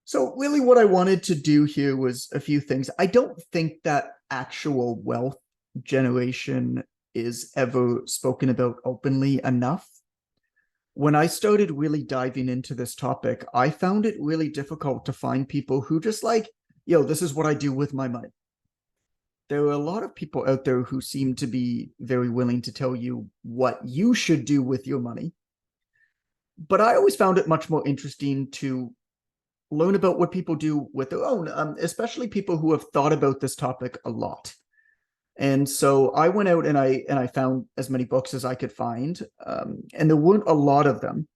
So really what I wanted to do here was a few things. I don't think that actual wealth generation is ever spoken about openly enough. When I started really diving into this topic, I found it really difficult to find people who just like, yo, this is what I do with my money. There are a lot of people out there who seem to be very willing to tell you what you should do with your money. But I always found it much more interesting to learn about what people do with their own, especially people who have thought about this topic a lot. And so I went out and I found as many books as I could find, and there weren't a lot of them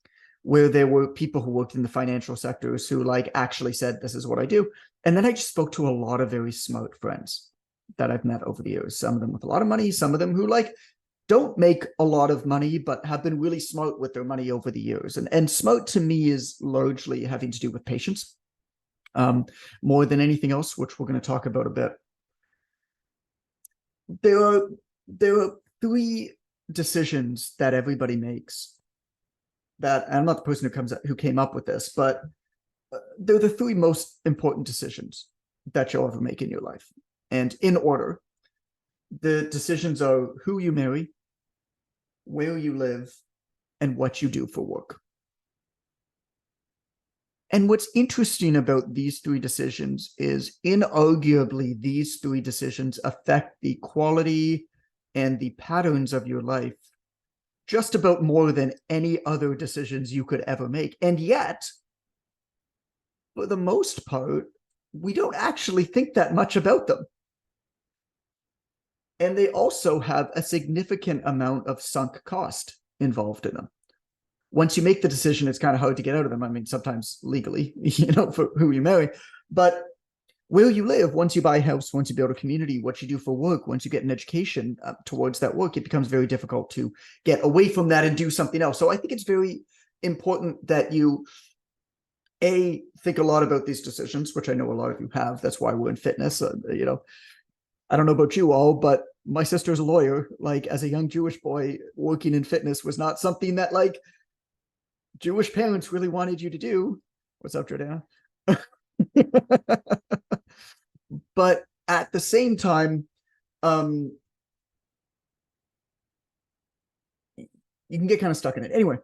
where there were people who worked in the financial sectors who like actually said, this is what I do. And then I just spoke to a lot of very smart friends that I've met over the years, some of them with a lot of money, some of them who like don't make a lot of money, but have been really smart with their money over the years. And smart to me is largely having to do with patience, more than anything else, which we're going to talk about a bit. There are three decisions that everybody makes that, and I'm not the person who came up with this, but they're the three most important decisions that you'll ever make in your life. And in order, the decisions are who you marry, where you live, and what you do for work. And what's interesting about these three decisions is inarguably these three decisions affect the quality and the patterns of your life just about more than any other decisions you could ever make. And yet, for the most part, we don't actually think that much about them. And they also have a significant amount of sunk cost involved in them. Once you make the decision, it's kind of hard to get out of them. I mean, sometimes legally, for who you marry, but where you live, once you buy a house, once you build a community, what you do for work, once you get an education towards that work, it becomes very difficult to get away from that and do something else. So I think it's very important that you, think a lot about these decisions, which I know a lot of you have. That's why we're in fitness. I don't know about you all, but my sister's a lawyer. Like as a young Jewish boy, working in fitness was not something that like Jewish parents really wanted you to do. What's up, Jordana? But at the same time, you can get kind of stuck in it. Anyway,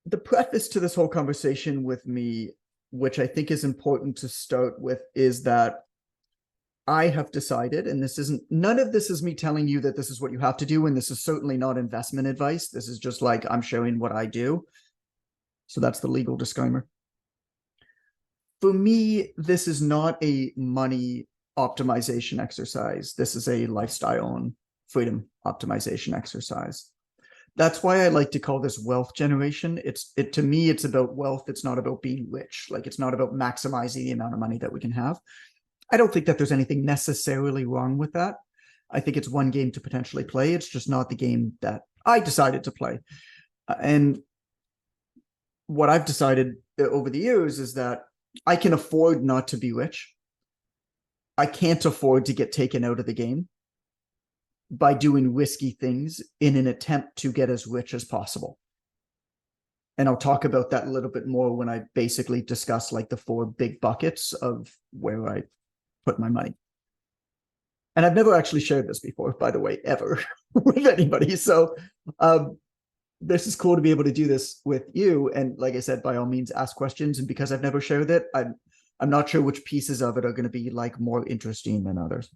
the preface to this whole conversation with me, which I think is important to start with, is that I have decided, and none of this is me telling you that this is what you have to do, and this is certainly not investment advice. This is just like, I'm showing what I do. So that's the legal disclaimer. For me, this is not a money optimization exercise. This is a lifestyle and freedom optimization exercise. That's why I like to call this wealth generation. To me, it's about wealth. It's not about being rich. Like it's not about maximizing the amount of money that we can have. I don't think that there's anything necessarily wrong with that. I think it's one game to potentially play. It's just not the game that I decided to play. And what I've decided over the years is that I can afford not to be rich. I can't afford to get taken out of the game by doing risky things in an attempt to get as rich as possible. And I'll talk about that a little bit more when I basically discuss like the four big buckets of where I put my money. And I've never actually shared this before, by the way, ever with anybody. So this is cool to be able to do this with you. And like I said, by all means, ask questions. And because I've never shared it, I'm not sure which pieces of it are going to be like more interesting than others.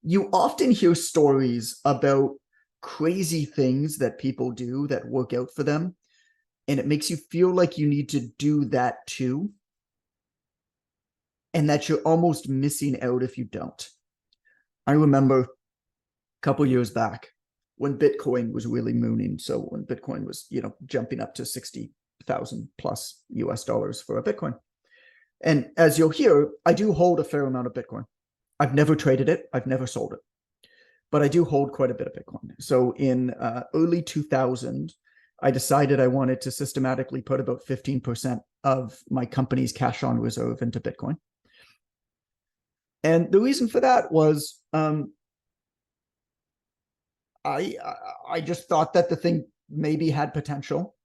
You often hear stories about crazy things that people do that work out for them. And it makes you feel like you need to do that too. And that you're almost missing out if you don't. I remember a couple years back when Bitcoin was really mooning. So when Bitcoin was, jumping up to 60,000 plus US dollars for a Bitcoin. And as you'll hear, I do hold a fair amount of Bitcoin. I've never traded it. I've never sold it. But I do hold quite a bit of Bitcoin. So in early 2000, I decided I wanted to systematically put about 15% of my company's cash on reserve into Bitcoin. And the reason for that was I just thought that the thing maybe had potential.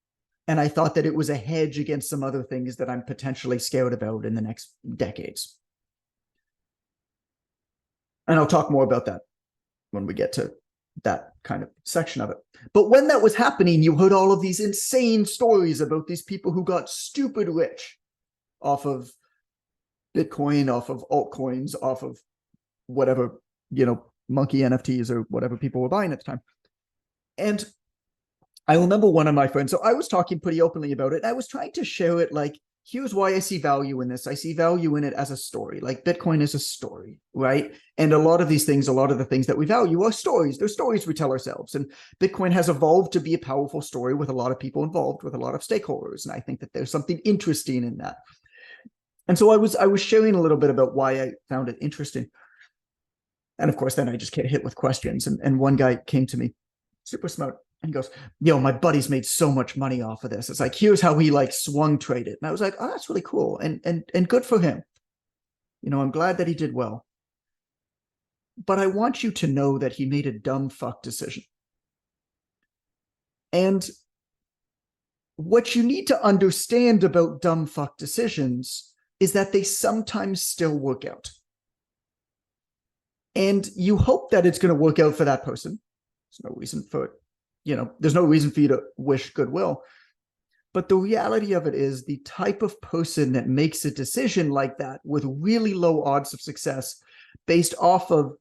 And I thought that it was a hedge against some other things that I'm potentially scared about in the next decades. And I'll talk more about that when we get to that kind of section of it. But when that was happening, you heard all of these insane stories about these people who got stupid rich off of Bitcoin, off of altcoins, off of whatever, monkey NFTs or whatever people were buying at the time. And I remember one of my friends, so I was talking pretty openly about it. I was trying to share it like, here's why I see value in this. I see value in it as a story. Like Bitcoin is a story, right? And a lot of these things, a lot of the things that we value are stories. They're stories we tell ourselves. And Bitcoin has evolved to be a powerful story with a lot of people involved, with a lot of stakeholders. And I think that there's something interesting in that. And so I was sharing a little bit about why I found it interesting. And of course, then I just get hit with questions. And one guy came to me, super smart, and he goes, my buddy's made so much money off of this. It's like, here's how he like swung traded. And I was like, oh, that's really cool. And good for him. I'm glad that he did well. But I want you to know that he made a dumb fuck decision. And what you need to understand about dumb fuck decisions is that they sometimes still work out. And you hope that it's going to work out for that person. There's no reason for it. There's no reason for you to wish goodwill. But the reality of it is the type of person that makes a decision like that with really low odds of success based off of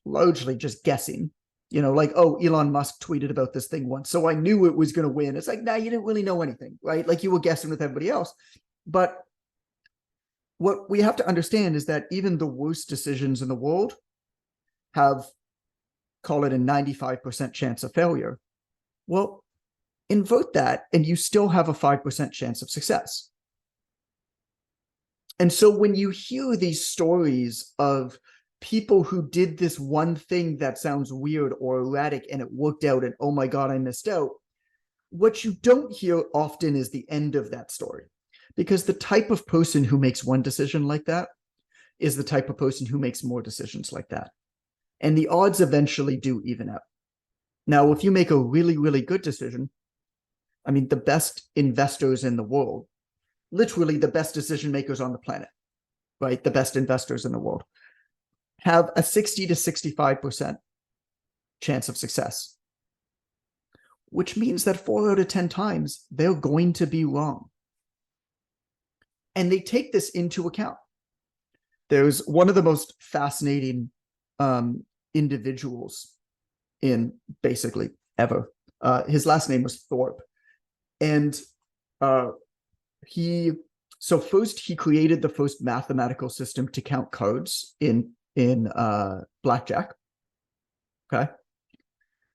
largely just guessing, like, oh, Elon Musk tweeted about this thing once, so I knew it was going to win. It's like, nah, you didn't really know anything, right? Like you were guessing with everybody else. But what we have to understand is that even the worst decisions in the world have, call it a 95% chance of failure. Well, invert that and you still have a 5% chance of success. And so when you hear these stories of people who did this one thing that sounds weird or erratic and it worked out and, oh my God, I missed out, what you don't hear often is the end of that story. Because the type of person who makes one decision like that is the type of person who makes more decisions like that. And the odds eventually do even out. Now, if you make a really, really good decision, I mean, the best investors in the world, literally the best decision makers on the planet, right? The best investors in the world have a 60 to 65% chance of success, which means that 4 out of 10 times they're going to be wrong. And they take this into account. There's one of the most fascinating individuals in basically ever. His last name was Thorpe. And first he created the first mathematical system to count cards in blackjack. Okay.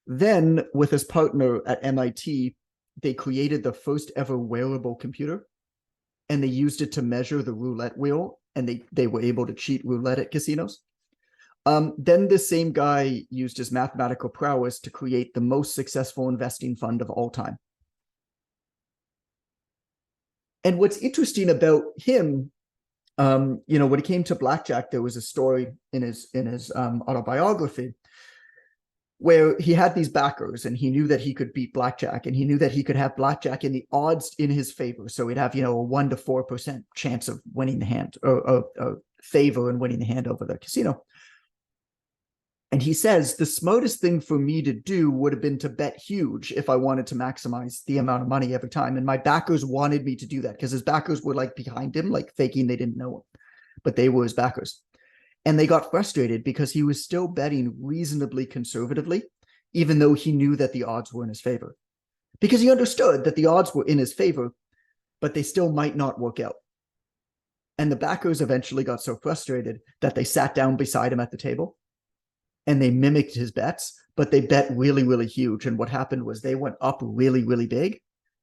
Then with his partner at MIT, they created the first ever wearable computer, and they used it to measure the roulette wheel, and they were able to cheat roulette at casinos. Then the same guy used his mathematical prowess to create the most successful investing fund of all time. And what's interesting about him, when it came to blackjack, there was a story in his autobiography where he had these backers and he knew that he could beat blackjack, and he knew that he could have blackjack in the odds in his favor. So he'd have, a 1 to 4% chance of winning the hand, or favor in winning the hand over the casino. And he says, the smartest thing for me to do would have been to bet huge if I wanted to maximize the amount of money every time. And my backers wanted me to do that because his backers were like behind him, like faking they didn't know him, but they were his backers. And they got frustrated because he was still betting reasonably conservatively, even though he knew that the odds were in his favor. Because he understood that the odds were in his favor, but they still might not work out. And the backers eventually got so frustrated that they sat down beside him at the table and they mimicked his bets, but they bet really, really huge. And what happened was they went up really, really big,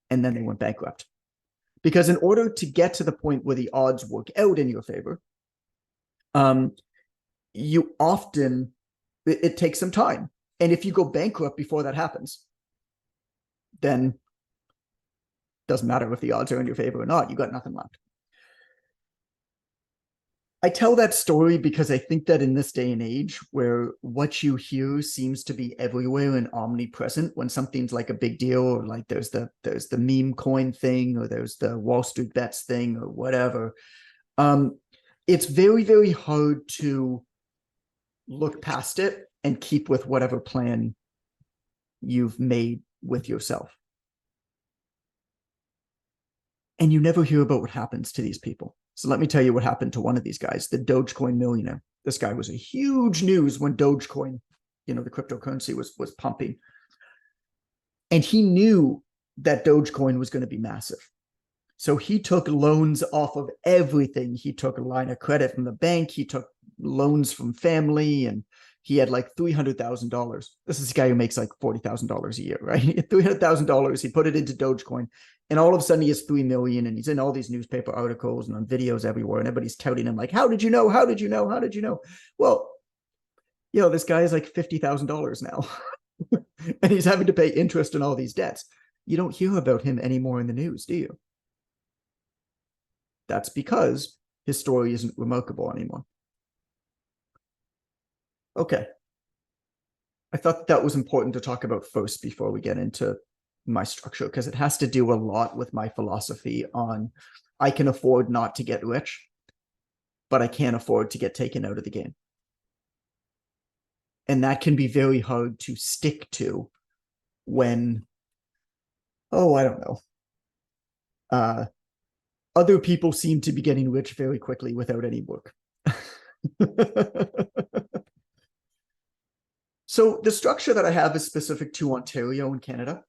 and then they went bankrupt. Because in order to get to the point where the odds work out in your favor, you often, it takes some time. And if you go bankrupt before that happens, then it doesn't matter if the odds are in your favor or not, you got nothing left. I tell that story because I think that in this day and age where what you hear seems to be everywhere and omnipresent, when something's like a big deal, or like there's the meme coin thing, or there's the Wall Street bets thing, or whatever, it's very, very hard to look past it and keep with whatever plan you've made with yourself. And you never hear about what happens to these people. So let me tell you what happened to one of these guys, the Dogecoin millionaire. This guy was a huge news when Dogecoin, the cryptocurrency was pumping. And he knew that Dogecoin was going to be massive. So he took loans off of everything. He took a line of credit from the bank. He took loans from family, and he had like $300,000. This is a guy who makes like $40,000 a year, right? $300,000. He put it into Dogecoin, and all of a sudden he has 3 million, and he's in all these newspaper articles and on videos everywhere, and everybody's touting him like, how did you know? How did you know? How did you know? Well, this guy is like $50,000 now, and he's having to pay interest on all these debts. You don't hear about him anymore in the news, do you? That's because his story isn't remarkable anymore. Okay. I thought that was important to talk about first before we get into my structure, because it has to do a lot with my philosophy on I can afford not to get rich, but I can't afford to get taken out of the game. And that can be very hard to stick to when, I don't know, other people seem to be getting rich very quickly without any work. So the structure that I have is specific to Ontario and Canada.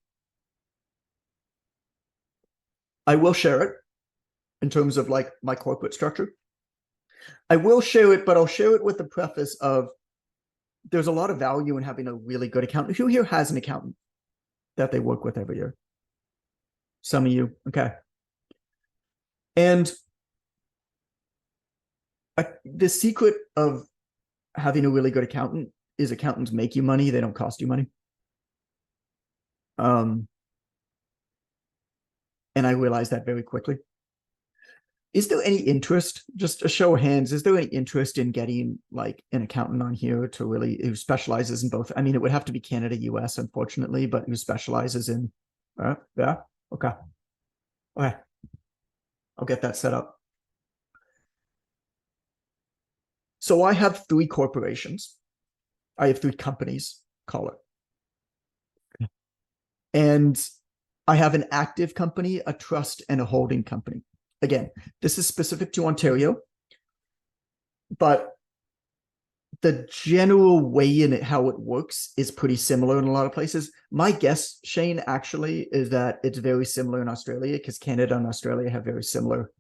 I will share it in terms of like my corporate structure. I will share it, but I'll share it with the preface of there's a lot of value in having a really good accountant. Who here has an accountant that they work with every year? Some of you. Okay. And the secret of having a really good accountant is accountants make you money. They don't cost you money. And I realized that very quickly. Is there any interest, just a show of hands, is there any interest in getting like an accountant on here to really, who specializes in both? I mean, it would have to be Canada, US, unfortunately, but who specializes in, yeah, okay. Okay. I'll get that set up. So I have 3 corporations. I have 3 companies, call it. And I have an active company, a trust, and a holding company. Again, this is specific to Ontario, but the general way in it, how it works, is pretty similar in a lot of places. My guess, Shane, actually, is that it's very similar in Australia, because Canada and Australia have very similar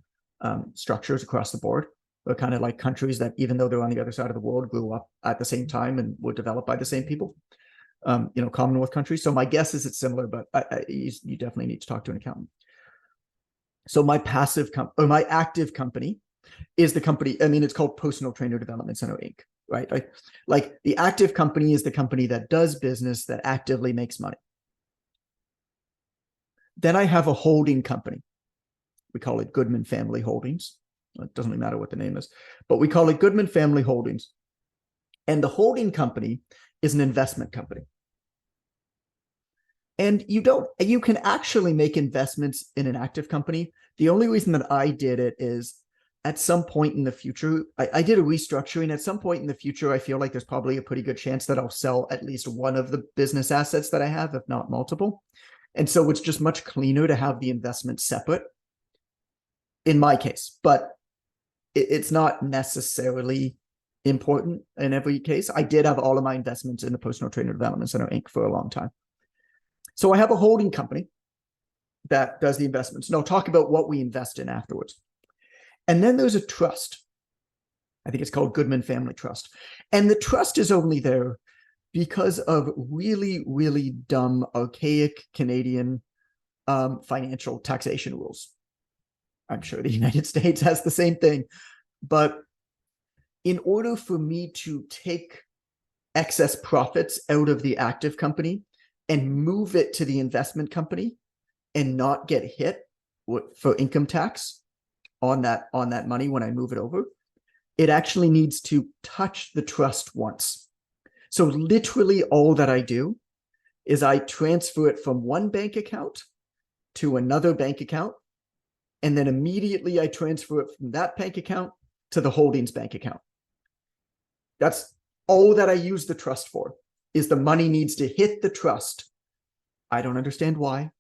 structures across the board. They're kind of like countries that, even though they're on the other side of the world, grew up at the same time and were developed by the same people. Commonwealth countries. So my guess is it's similar, but you definitely need to talk to an accountant. So my my active company is the company. I mean, it's called Personal Trainer Development Center Inc. Right? Like the active company is the company that does business, that actively makes money. Then I have a holding company. We call it Goodman Family Holdings. It doesn't really matter what the name is, but we call it Goodman Family Holdings. And the holding company is an investment company. And you can actually make investments in an active company. The only reason that I did it is at some point in the future, I did a restructuring. At some point in the future, I feel like there's probably a pretty good chance that I'll sell at least one of the business assets that I have, if not multiple. And so it's just much cleaner to have the investment separate in my case, but it's not necessarily important in every case. I did have all of my investments in the Personal Trainer Development Center Inc. for a long time. So I have a holding company that does the investments. And I'll talk about what we invest in afterwards. And then there's a trust. I think it's called Goodman Family Trust. And the trust is only there because of really, really dumb, archaic Canadian financial taxation rules. I'm sure the United States has the same thing. But in order for me to take excess profits out of the active company and move it to the investment company and not get hit for income tax on that money when I move it over, it actually needs to touch the trust once. So literally all that I do is I transfer it from one bank account to another bank account, and then immediately I transfer it from that bank account to the holdings bank account. That's all that I use the trust for, is the money needs to hit the trust. I don't understand why.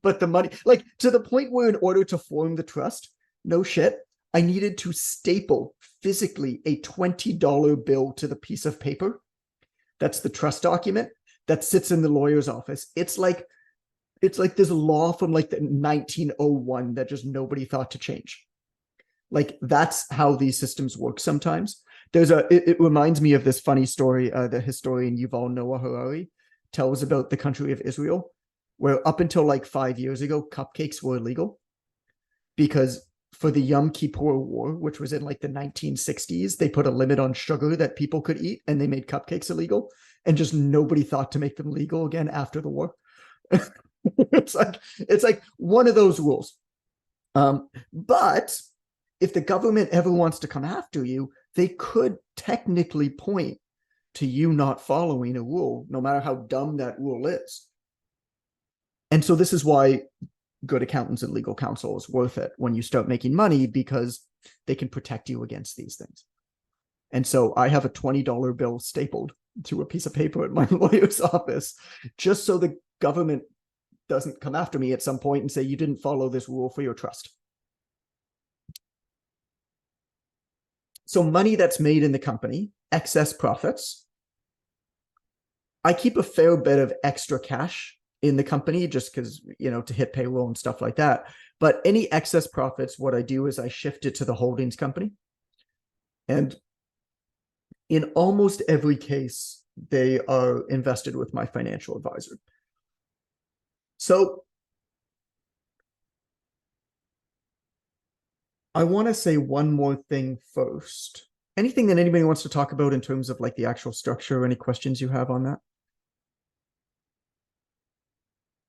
But the money, like, to the point where in order to form the trust, no shit, I needed to staple physically a $20 bill to the piece of paper. That's the trust document that sits in the lawyer's office. It's like this law from like the 1901 that just nobody thought to change. Like, that's how these systems work sometimes. It reminds me of this funny story. The historian Yuval Noah Harari tells about the country of Israel, where up until like 5 years ago, cupcakes were illegal because for the Yom Kippur War, which was in like the 1960s, they put a limit on sugar that people could eat, and they made cupcakes illegal, and just nobody thought to make them legal again after the war. It's like one of those rules. But if the government ever wants to come after you, they could technically point to you not following a rule, no matter how dumb that rule is. And so this is why good accountants and legal counsel is worth it when you start making money, because they can protect you against these things. And so I have a $20 bill stapled to a piece of paper at my lawyer's office, just so the government doesn't come after me at some point and say, you didn't follow this rule for your trust. So money that's made in the company, excess profits. I keep a fair bit of extra cash in the company just because, to hit payroll and stuff like that. But any excess profits, what I do is I shift it to the holdings company. And in almost every case, they are invested with my financial advisor. So I want to say one more thing first. Anything that anybody wants to talk about in terms of like the actual structure, or any questions you have on that?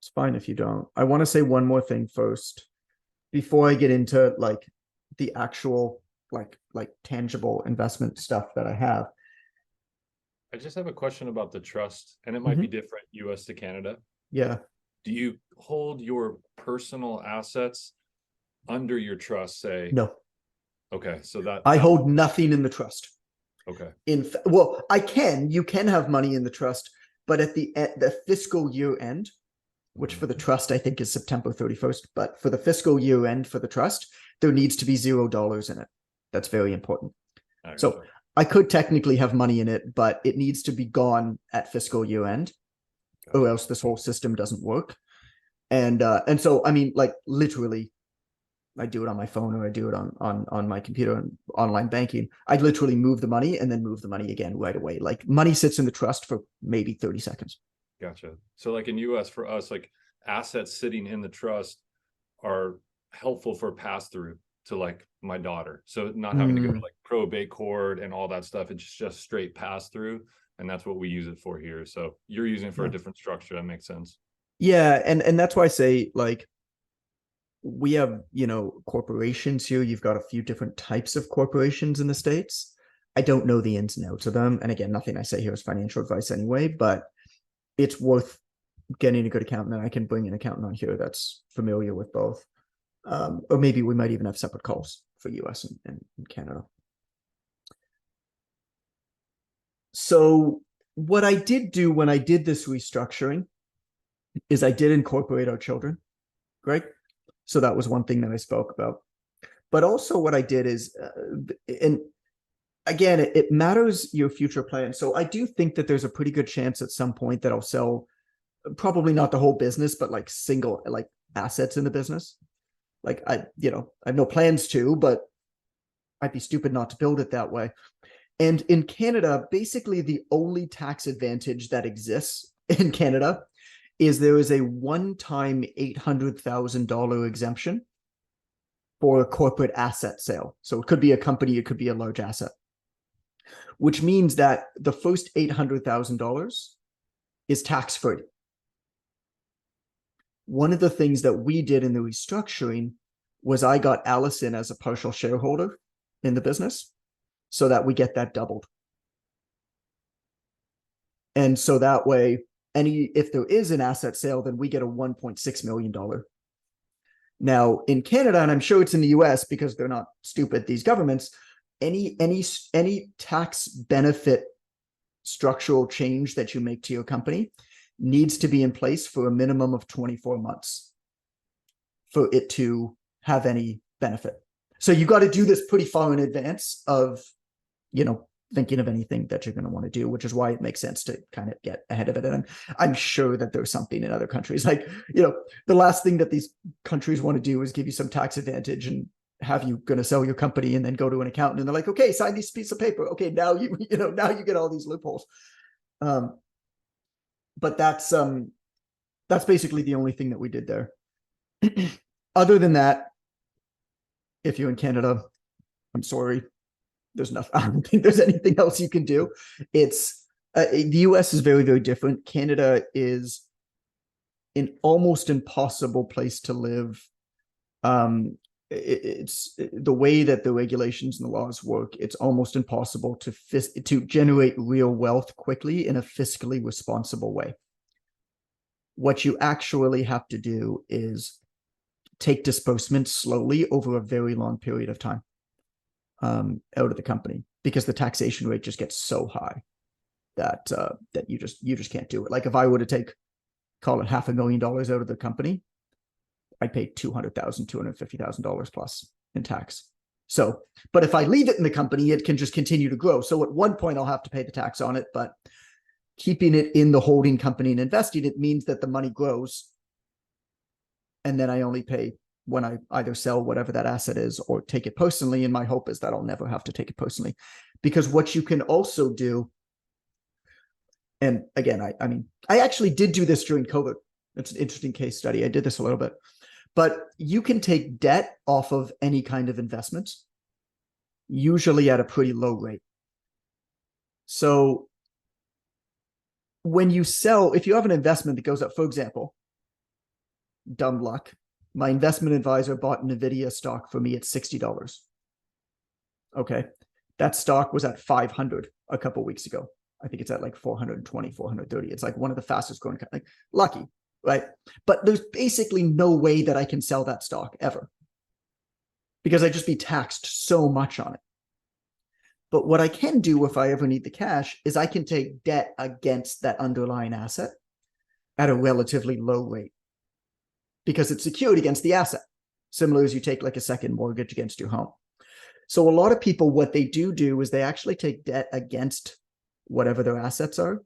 It's fine if you don't. I want to say one more thing first before I get into like the actual like tangible investment stuff that I have. I just have a question about the trust, and it might be different US to Canada. Yeah. Do you hold your personal assets under your trust, say? No. Okay, so I hold nothing in the trust. Okay. Well, you can have money in the trust, but at the fiscal year end, which for the trust I think is September 31st, but for the fiscal year end for the trust, there needs to be $0 in it. That's very important. So I could technically have money in it, but it needs to be gone at fiscal year end, or else this whole system doesn't work. And so, I mean, like literally, I do it on my phone, or I do it on my computer and online banking. I literally move the money and then move the money again right away. Like, money sits in the trust for maybe 30 seconds. Gotcha. So like in US for us, like assets sitting in the trust are helpful for pass through to like my daughter. So not having to go to like probate court and all that stuff. It's just straight pass through. And that's what we use it for here. So you're using it for a different structure. That makes sense. Yeah. And that's why I say, like, we have, corporations here. You've got a few different types of corporations in the States. I don't know the ins and outs of them. And again, nothing I say here is financial advice anyway, but it's worth getting a good accountant. And I can bring an accountant on here that's familiar with both. Or maybe we might even have separate calls for US and Canada. So what I did do when I did this restructuring is I did incorporate our children, Greg. So that was one thing that I spoke about. But also what I did is, and again, it matters your future plan. So I do think that there's a pretty good chance at some point that I'll sell, probably not the whole business, but like single like assets in the business. Like I have no plans to, but I'd be stupid not to build it that way. And in Canada, basically the only tax advantage that exists in Canada is there is a one-time $800,000 exemption for a corporate asset sale. So it could be a company, it could be a large asset, which means that the first $800,000 is tax-free. One of the things that we did in the restructuring was I got Allison as a partial shareholder in the business so that we get that doubled. And so that way, if there is an asset sale, then we get a $1.6 million. Now in Canada, and I'm sure it's in the US because they're not stupid, these governments, any tax benefit structural change that you make to your company needs to be in place for a minimum of 24 months for it to have any benefit. So you got to do this pretty far in advance of, thinking of anything that you're going to want to do, which is why it makes sense to kind of get ahead of it. And I'm sure that there's something in other countries, like, the last thing that these countries want to do is give you some tax advantage and have you going to sell your company and then go to an accountant and they're like, okay, sign this piece of paper. Okay, now now you get all these loopholes. But that's basically the only thing that we did there. Other than that, if you're in Canada, I'm sorry, there's nothing. I don't think there's anything else you can do. It's the US is very, very different. Canada is an almost impossible place to live. It's the way that the regulations and the laws work. It's almost impossible to generate real wealth quickly in a fiscally responsible way. What you actually have to do is take disbursements slowly over a very long period of time out of the company, because the taxation rate just gets so high that you just can't do it. Like if I were to call it $500,000 out of the company, I'd pay $200,000, $250,000 plus in tax. So, but if I leave it in the company, it can just continue to grow. So at one point I'll have to pay the tax on it, but keeping it in the holding company and investing, it means that the money grows. And then I only pay when I either sell whatever that asset is or take it personally. And my hope is that I'll never have to take it personally, because what you can also do, and again, I actually did do this during COVID. It's an interesting case study. I did this a little bit, but you can take debt off of any kind of investments, usually at a pretty low rate. So when you sell, if you have an investment that goes up, for example, dumb luck, my investment advisor bought NVIDIA stock for me at $60. Okay. That stock was at 500 a couple of weeks ago. I think it's at like 420, 430. It's like one of the fastest growing, like lucky, right? But there's basically no way that I can sell that stock ever, because I'd just be taxed so much on it. But what I can do if I ever need the cash is I can take debt against that underlying asset at a relatively low rate, because it's secured against the asset, similar as you take like a second mortgage against your home. So a lot of people, what they do is they actually take debt against whatever their assets are,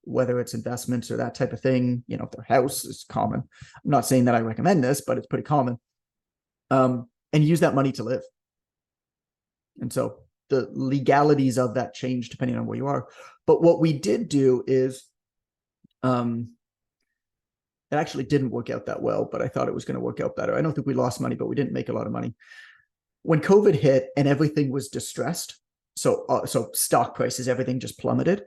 whether it's investments or that type of thing. If their house is common. I'm not saying that I recommend this, but it's pretty common. And use that money to live. And so the legalities of that change depending on where you are. But what we did do is, it actually didn't work out that well, but I thought it was going to work out better. I don't think we lost money, but we didn't make a lot of money. When COVID hit and everything was distressed, so stock prices, everything just plummeted.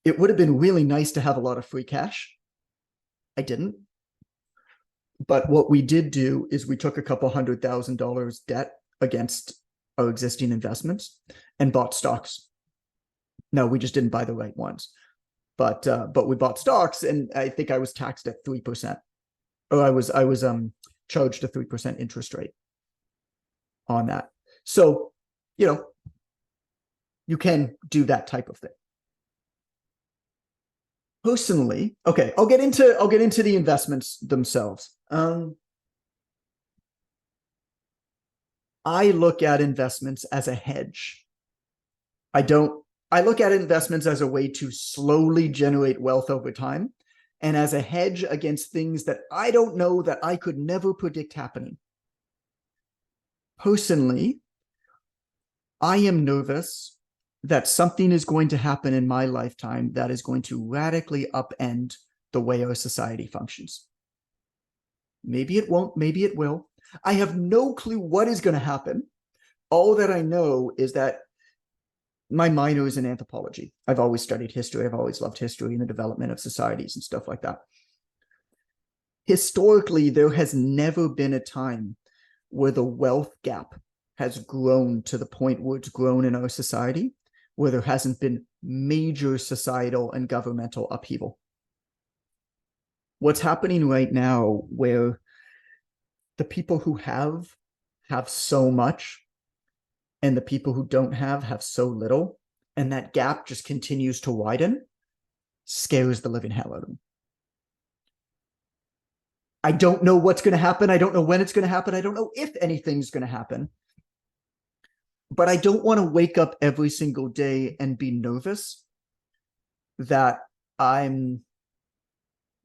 It would have been really nice to have a lot of free cash. I didn't. But what we did do is we took a couple $100,000 debt against our existing investments and bought stocks. No, we just didn't buy the right ones. But we bought stocks, and I think I was taxed at 3%. Or I was charged a 3% interest rate on that. So, you can do that type of thing. Personally, okay, I'll get into the investments themselves. I look at investments as a hedge. I look at investments as a way to slowly generate wealth over time, and as a hedge against things that I don't know, that I could never predict happening. Personally, I am nervous that something is going to happen in my lifetime that is going to radically upend the way our society functions. Maybe it won't, maybe it will. I have no clue what is going to happen. All that I know is that my minor is in anthropology. I've always studied history. I've always loved history and the development of societies and stuff like that. Historically, there has never been a time where the wealth gap has grown to the point where it's grown in our society, where there hasn't been major societal and governmental upheaval. What's happening right now, where the people who have so much and the people who don't have so little, and that gap just continues to widen, scares the living hell out of them. I don't know what's going to happen. I don't know when it's going to happen. I don't know if anything's going to happen. But I don't want to wake up every single day and be nervous that I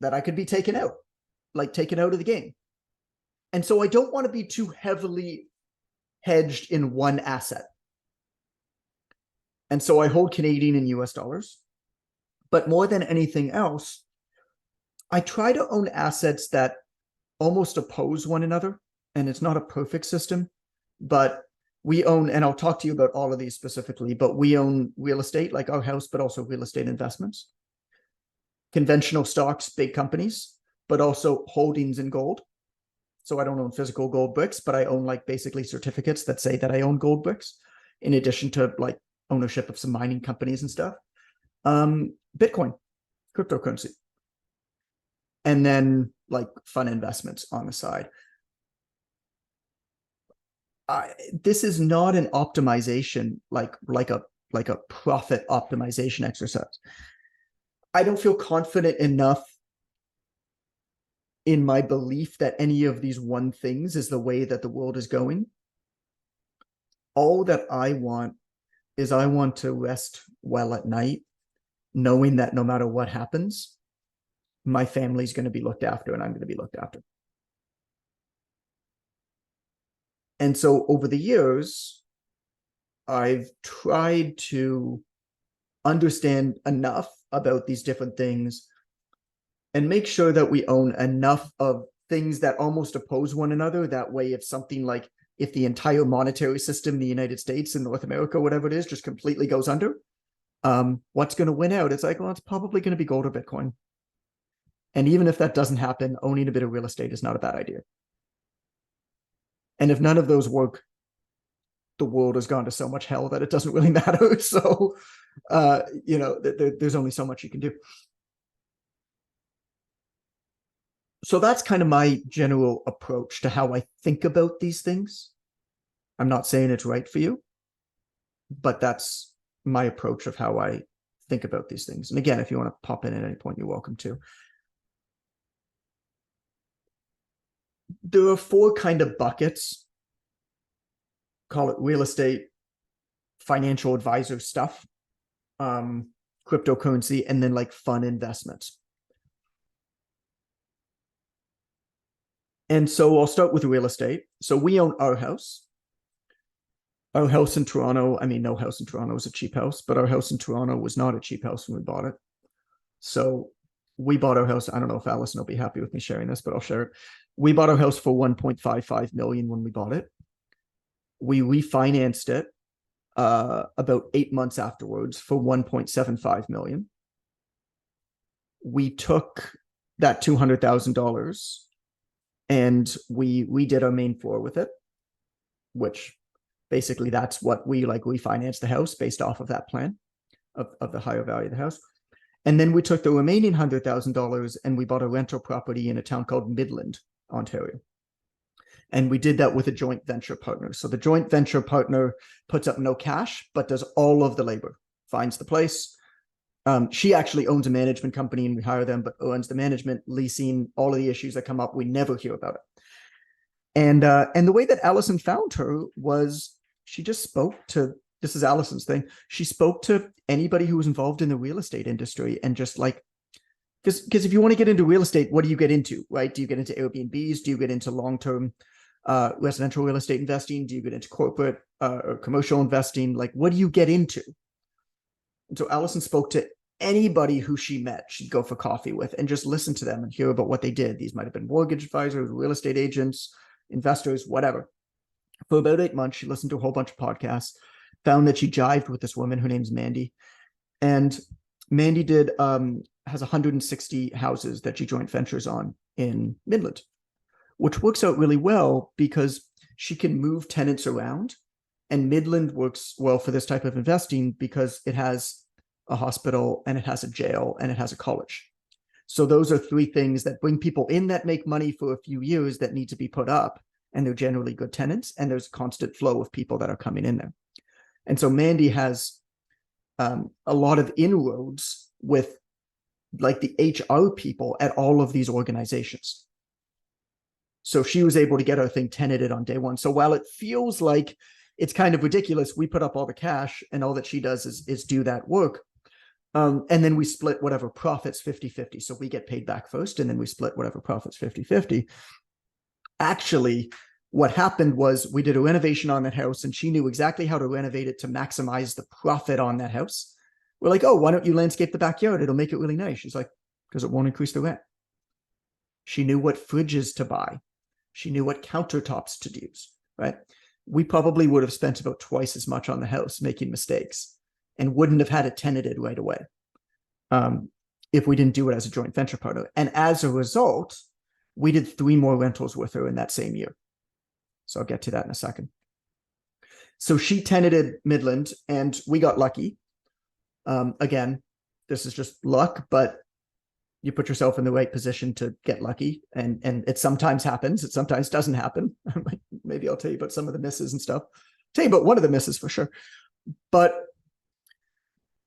could be taken out of the game. And so I don't want to be too heavily hedged in one asset. And so I hold Canadian and US dollars. But more than anything else, I try to own assets that almost oppose one another. And it's not a perfect system, but we own, and I'll talk to you about all of these specifically, but we own real estate, like our house, but also real estate investments, conventional stocks, big companies, but also holdings in gold. So I don't own physical gold bricks, but I own like basically certificates that say that I own gold bricks, in addition to like ownership of some mining companies and stuff. Bitcoin, cryptocurrency. And then like fun investments on the side. This is not an optimization, like a profit optimization exercise. I don't feel confident enough in my belief that any of these one things is the way that the world is going. All that I want is I want to rest well at night, knowing that no matter what happens, my family's going to be looked after and I'm going to be looked after. And so over the years, I've tried to understand enough about these different things and make sure that we own enough of things that almost oppose one another. That way, if something like, if the entire monetary system in the United States and North America, whatever it is, just completely goes under, what's going to win out? It's like, well, it's probably going to be gold or Bitcoin. And even if that doesn't happen, owning a bit of real estate is not a bad idea. And if none of those work, the world has gone to so much hell that it doesn't really matter. So, there's only so much you can do. So that's kind of my general approach to how I think about these things. I'm not saying it's right for you, but that's my approach of how I think about these things. And again, if you want to pop in at any point, you're welcome to. There are 4 kind of buckets. Call it real estate, financial advisor stuff, cryptocurrency, and then like fun investments. And so I'll start with real estate. So we own our house. Our house in Toronto, I mean, no house in Toronto is a cheap house, but our house in Toronto was not a cheap house when we bought it. So we bought our house. I don't know if Allison will be happy with me sharing this, but I'll share it. We bought our house for $1.55 million when we bought it. We refinanced it about 8 months afterwards for $1.75 million. We took that $200,000 and we redid our main floor with it, which basically that's what we refinanced the house based off of that plan of the higher value of the house. And then we took the remaining $100,000 and we bought a rental property in a town called Midland, Ontario. And we did that with a joint venture partner. So the joint venture partner puts up no cash, but does all of the labor, finds the place. She actually owns a management company and we hire them, but owns the management, leasing, all of the issues that come up. We never hear about it. And the way that Allison found her was she just spoke to, this is Allison's thing, she spoke to anybody who was involved in the real estate industry and just like, because if you want to get into real estate, what do you get into, right? Do you get into Airbnbs? Do you get into long-term residential real estate investing? Do you get into corporate or commercial investing? Like, what do you get into? And so Allison spoke to anybody who she met, she'd go for coffee with and just listen to them and hear about what they did. These might have been mortgage advisors, real estate agents, investors, whatever. For about 8 months, she listened to a whole bunch of podcasts, found that she jived with this woman, her name's Mandy. And Mandy has 160 houses that she joint ventures on in Midland, which works out really well because she can move tenants around And Midland works well for this type of investing because it has a hospital and it has a jail and it has a college. So those are three things that bring people in that make money for a few years that need to be put up. And they're generally good tenants. And there's a constant flow of people that are coming in there. And so Mandy has a lot of inroads with like the HR people at all of these organizations. So she was able to get her thing tenanted on day one. So while it feels like it's kind of ridiculous, we put up all the cash and all that she does is do that work. And then we split whatever profits 50-50. So we get paid back first, and then we split whatever profits 50-50. Actually, what happened was we did a renovation on that house, and she knew exactly how to renovate it to maximize the profit on that house. We're like, oh, why don't you landscape the backyard? It'll make it really nice. She's like, because it won't increase the rent. She knew what fridges to buy. She knew what countertops to use, right? We probably would have spent about twice as much on the house making mistakes and wouldn't have had it tenanted right away if we didn't do it as a joint venture partner. And as a result, we did 3 more rentals with her in that same year. So I'll get to that in a second. So she tenanted Midland, and we got lucky. Again, this is just luck, but you put yourself in the right position to get lucky, and it sometimes happens. It sometimes doesn't happen. Maybe I'll tell you about some of the misses and stuff. Tell you about one of the misses for sure. But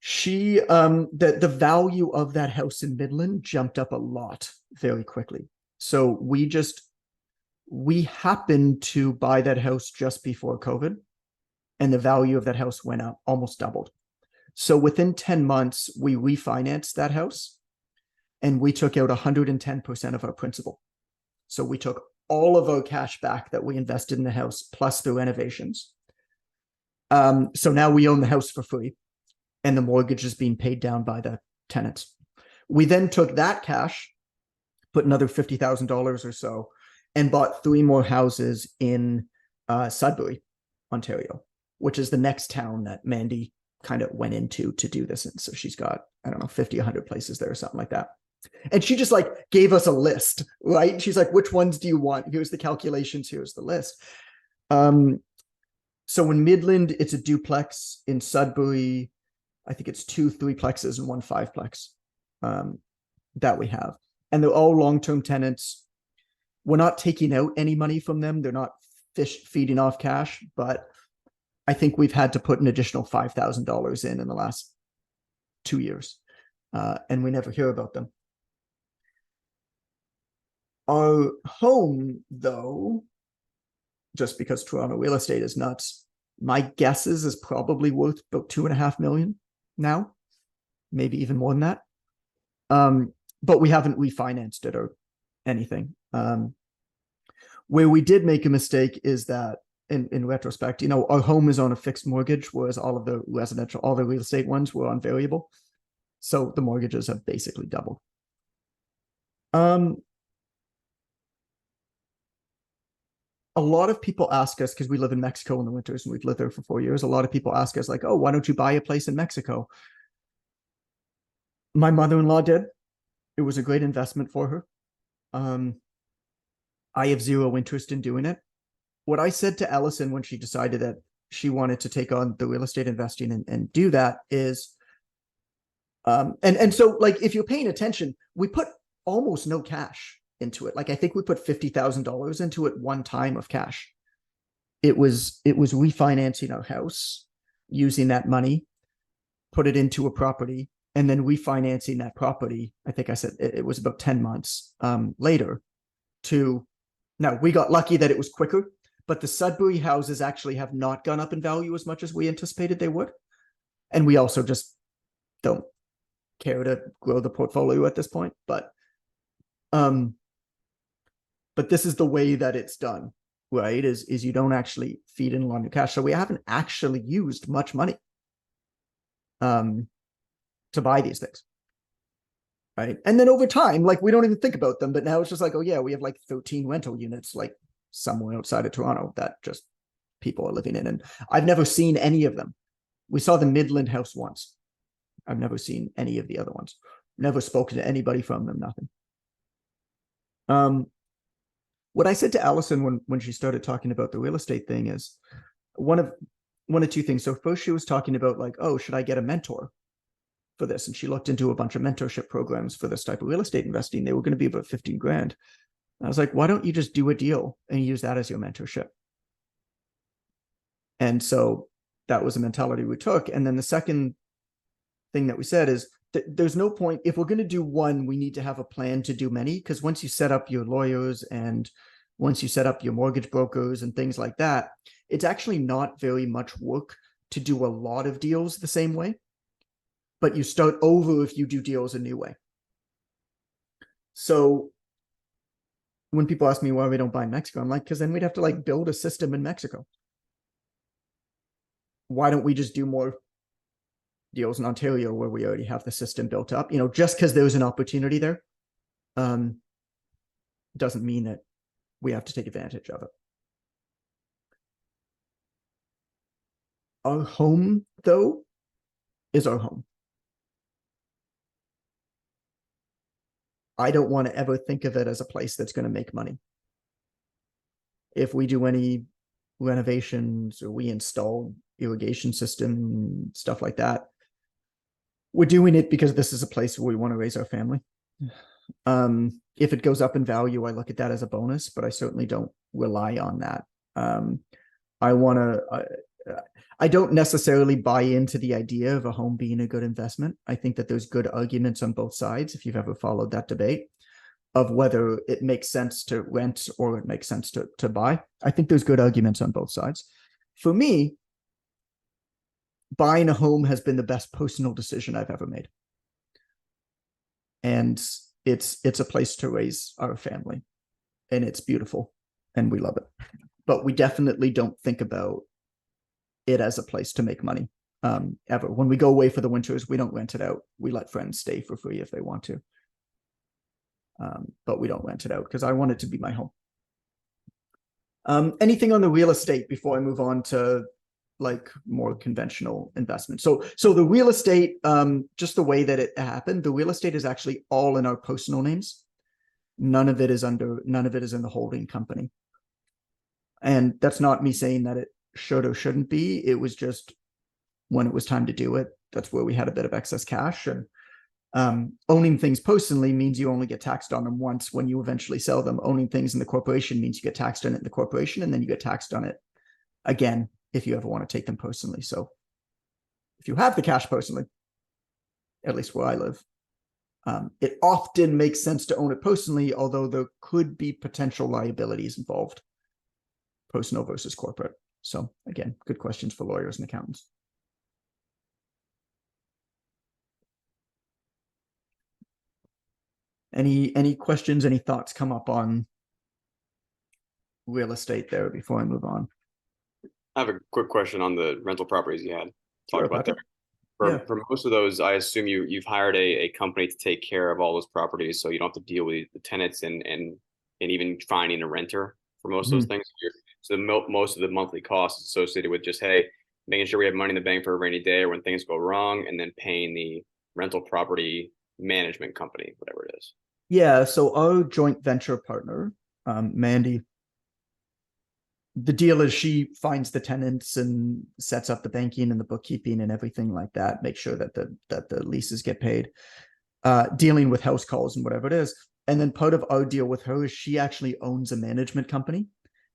she, the value of that house in Midland jumped up a lot very quickly. So we happened to buy that house just before COVID, and the value of that house went up, almost doubled. So within 10 months, we refinanced that house, and we took out 110% of our principal. So we took all of our cash back that we invested in the house, plus the renovations. So now we own the house for free, and the mortgage is being paid down by the tenants. We then took that cash, put another $50,000 or so, and bought 3 more houses in Sudbury, Ontario, which is the next town that Mandy kind of went into to do this. And so she's got, I don't know, 50, 100 places there or something like that. And she just like gave us a list, right? She's like, which ones do you want? Here's the calculations. Here's the list. So in Midland, it's a duplex. In Sudbury, I think it's 2 3-plexes and 1 5-plex that we have. And they're all long-term tenants. We're not taking out any money from them. They're not feeding off cash, but I think we've had to put an additional $5,000 in the last 2 years, and we never hear about them. Our home, though, just because Toronto real estate is nuts, my guess is probably worth about $2.5 million now, maybe even more than that. But we haven't refinanced it or anything. Where we did make a mistake is that in retrospect, you know, our home is on a fixed mortgage, whereas all of the residential, all the real estate ones were on variable. So the mortgages have basically doubled. A lot of people ask us, because we live in Mexico in the winters and we've lived there for 4 years. A lot of people ask us like, oh, why don't you buy a place in Mexico? My mother-in-law did. It was a great investment for her. I have zero interest in doing it. What I said to Allison when she decided that she wanted to take on the real estate investing and do that is, and so like, if you're paying attention, we put almost no cash into it. Like, I think we put $50,000 into it one time of cash. It was refinancing our house, using that money, put it into a property, and then refinancing that property. I think I said it was about 10 months later now we got lucky that it was quicker, but the Sudbury houses actually have not gone up in value as much as we anticipated they would. And we also just don't care to grow the portfolio at this point, but this is the way that it's done, right? Is you don't actually feed in a lot of cash. So we haven't actually used much money to buy these things, right? And then over time, like, we don't even think about them, but now it's just like, oh yeah, we have like 13 rental units, like somewhere outside of Toronto that just people are living in. And I've never seen any of them. We saw the Midland house once. I've never seen any of the other ones. Never spoken to anybody from them, nothing. What I said to Allison when she started talking about the real estate thing is, one of two things. So first she was talking about like, oh, should I get a mentor for this? And she looked into a bunch of mentorship programs for this type of real estate investing. They were going to be about 15 grand. I was like, why don't you just do a deal and use that as your mentorship? And so that was a mentality we took. And then the second thing that we said is there's no point, if we're going to do one, we need to have a plan to do many, because once you set up your lawyers and once you set up your mortgage brokers and things like that, it's actually not very much work to do a lot of deals the same way, but you start over if you do deals a new way. So when people ask me why we don't buy in Mexico, I'm like, because then we'd have to like build a system in Mexico. Why don't we just do more deals in Ontario where we already have the system built up? You know, just because there's an opportunity there doesn't mean that we have to take advantage of it. Our home, though, is our home. I don't want to ever think of it as a place that's going to make money. If we do any renovations or we install irrigation system, stuff like that, we're doing it because this is a place where we want to raise our family. If it goes up in value, I look at that as a bonus, but I certainly don't rely on that. I don't necessarily buy into the idea of a home being a good investment. I think that there's good arguments on both sides, if you've ever followed that debate, of whether it makes sense to rent or it makes sense to buy. I think there's good arguments on both sides. For me, buying a home has been the best personal decision I've ever made. And it's a place to raise our family, and it's beautiful and we love it. But we definitely don't think about it as a place to make money ever. When we go away for the winters, we don't rent it out. We let friends stay for free if they want to. But we don't rent it out because I want it to be my home. Anything on the real estate before I move on to like more conventional investment? So the real estate, just the way that it happened, the real estate is actually all in our personal names. None of it is in the holding company. And that's not me saying that it should or shouldn't be. It was just when it was time to do it, that's where we had a bit of excess cash. And owning things personally means you only get taxed on them once when you eventually sell them. Owning things in the corporation means you get taxed on it in the corporation, and then you get taxed on it again if you ever want to take them personally. So if you have the cash personally, at least where I live, it often makes sense to own it personally, although there could be potential liabilities involved, personal versus corporate. So again, good questions for lawyers and accountants. Any questions, any thoughts come up on real estate there before I move on? I have a quick question on the rental properties you had talked about there. Yeah. For most of those, I assume you've hired a company to take care of all those properties, so you don't have to deal with the tenants and even finding a renter for most of those things. So most of the monthly costs associated with just, hey, making sure we have money in the bank for a rainy day or when things go wrong, and then paying the rental property management company, whatever it is. Yeah. So our joint venture partner, Mandy, the deal is she finds the tenants and sets up the banking and the bookkeeping and everything like that, make sure that the leases get paid, dealing with house calls and whatever it is. And then part of our deal with her is she actually owns a management company,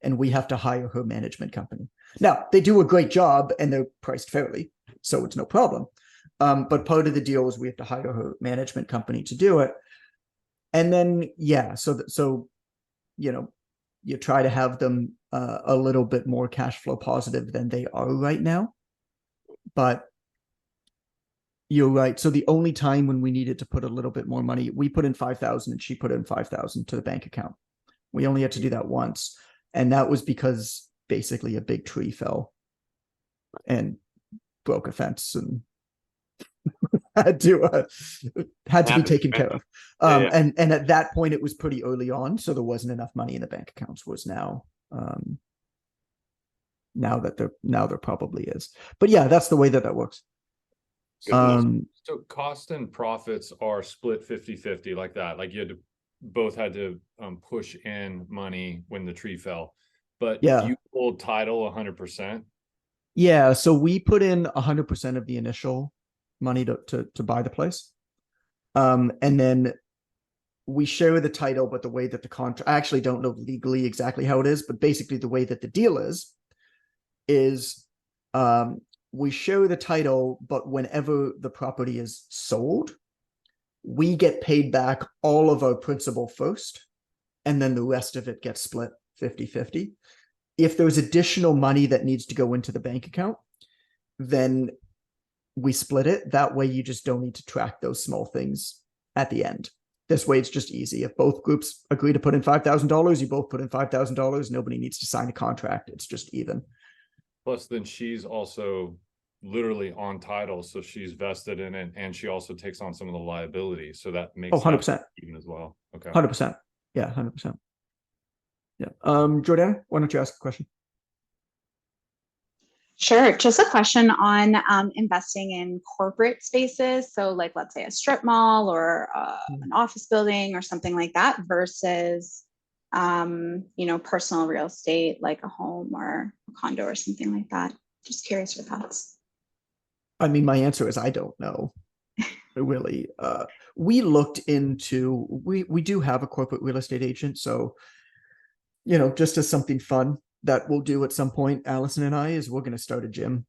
and we have to hire her management company. Now, they do a great job and they're priced fairly, so it's no problem. But part of the deal is we have to hire her management company to do it. And then, yeah, so you know, you try to have them a little bit more cash flow positive than they are right now. But you're right. So the only time when we needed to put a little bit more money, we put in 5,000 and she put in 5,000 to the bank account. We only had to do that once. And that was because basically a big tree fell and broke a fence and had to be taken care of. And at that point, it was pretty early on, so there wasn't enough money in the bank accounts. Was now there probably is. But yeah, that's the way that works. So cost and profits are split 50-50 like that. Like you both had to push in money when the tree fell. But yeah, you hold title 100%. Yeah, so we put in 100% of the initial money to buy the place. And then we share the title, but the way that the contract, I actually don't know legally exactly how it is, but basically the way that the deal is we share the title, but whenever the property is sold, we get paid back all of our principal first, and then the rest of it gets split 50-50. If there's additional money that needs to go into the bank account, then we split it. That way you just don't need to track those small things at the end. This way it's just easy. If both groups agree to put in $5,000, you both put in $5,000. Nobody needs to sign a contract. It's just even. Plus, then she's also literally on title, so she's vested in it, and she also takes on some of the liability. So that makes 100% even as well. Okay. 100%. Yeah, 100%. Yeah. Jordana, why don't you ask a question? Sure. Just a question on investing in corporate spaces. So like, let's say a strip mall or an office building or something like that versus, personal real estate, like a home or a condo or something like that. Just curious your thoughts. I mean, my answer is I don't know. Really. We looked into, we do have a corporate real estate agent. So, just as something fun that we'll do at some point, Allison and I, is we're going to start a gym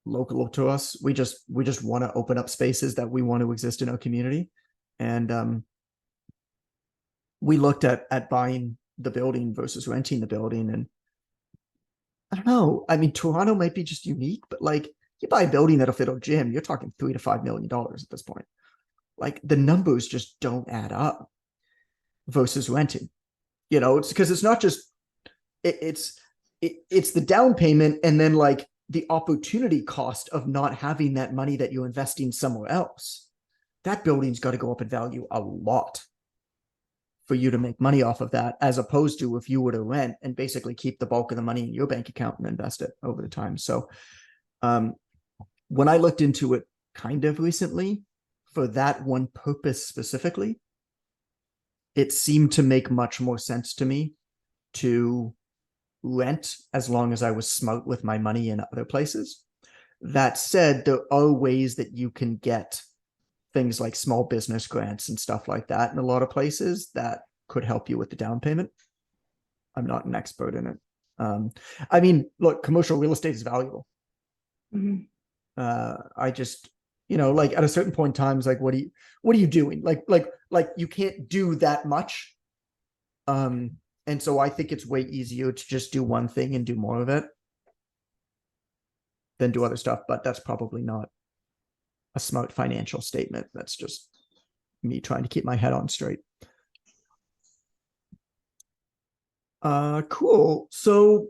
local to us. We just want to open up spaces that we want to exist in our community. And we looked at buying the building versus renting the building. And I don't know. I mean, Toronto might be just unique, but like you buy a building that'll fit a gym, you're talking $3 to $5 million at this point. Like the numbers just don't add up versus renting. It's because it's not just it's the down payment and then like the opportunity cost of not having that money that you're investing somewhere else. That building's got to go up in value a lot for you to make money off of that, as opposed to if you were to rent and basically keep the bulk of the money in your bank account and invest it over the time. So when I looked into it kind of recently for that one purpose specifically, it seemed to make much more sense to me to rent as long as I was smart with my money in other places. That said, there are ways that you can get things like small business grants and stuff like that in a lot of places that could help you with the down payment. I'm not an expert in it. I mean, look, commercial real estate is valuable. Mm-hmm. I just, like at a certain point in time, it's like, what are you doing? Like you can't do that much. And so I think it's way easier to just do one thing and do more of it than do other stuff. But that's probably not a smart financial statement. That's just me trying to keep my head on straight. Cool. So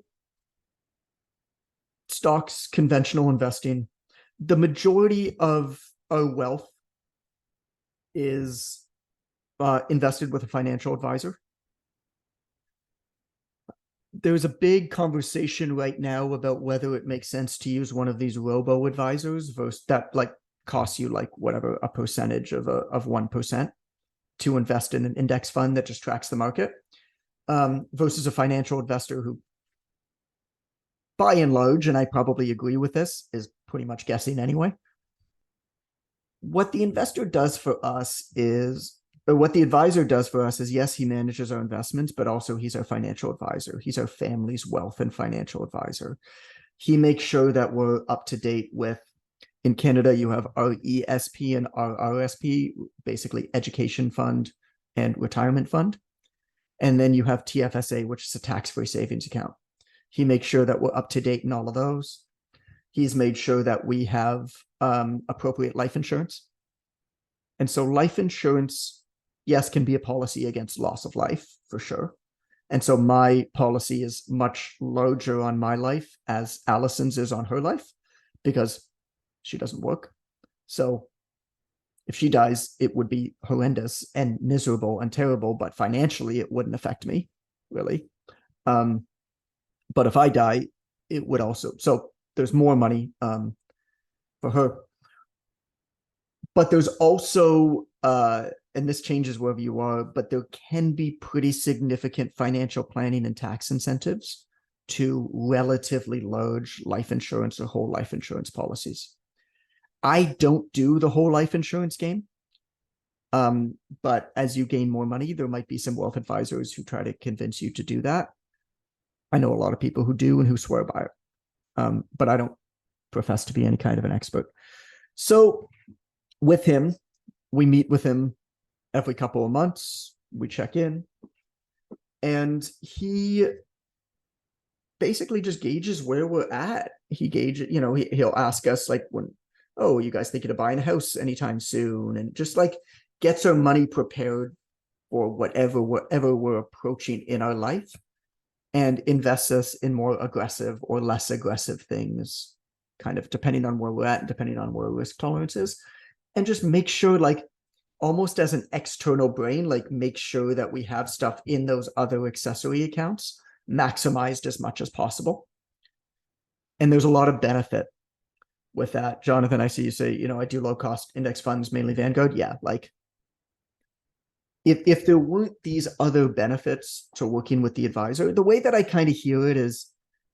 stocks, conventional investing, the majority of our wealth is invested with a financial advisor. There's a big conversation right now about whether it makes sense to use one of these robo advisors versus that like costs you like whatever a percentage of 1% to invest in an index fund that just tracks the market, versus a financial investor who, by and large, and I probably agree with this, is pretty much guessing anyway. What the investor does for us is, or what the advisor does for us is, yes, he manages our investments, but also he's our financial advisor. He's our family's wealth and financial advisor. He makes sure that we're up to date with, in Canada, you have RESP and RRSP, basically education fund and retirement fund. And then you have TFSA, which is a tax-free savings account. He makes sure that we're up to date in all of those. He's made sure that we have appropriate life insurance. And so life insurance, yes, can be a policy against loss of life for sure. And so my policy is much larger on my life as Allison's is on her life because she doesn't work. So if she dies, it would be horrendous and miserable and terrible, but financially it wouldn't affect me really. But if I die, it would also, so there's more money for her. But there's also, and this changes wherever you are, but there can be pretty significant financial planning and tax incentives to relatively large life insurance or whole life insurance policies. I don't do the whole life insurance game. But as you gain more money, there might be some wealth advisors who try to convince you to do that. I know a lot of people who do and who swear by it. But I don't profess to be any kind of an expert. So with him, we meet with him every couple of months. We check in, and he basically just gauges where we're at. He gauges, he'll ask us like, oh, you guys thinking of buying a house anytime soon? And just like gets our money prepared for whatever we're approaching in our life, and invests us in more aggressive or less aggressive things, kind of depending on where we're at and depending on where our risk tolerance is. And just make sure, like almost as an external brain, like make sure that we have stuff in those other accessory accounts maximized as much as possible. And there's a lot of benefit with that. Jonathan, I see you say, I do low cost index funds, mainly Vanguard. Yeah, like if there weren't these other benefits to working with the advisor, the way that I kind of hear it is,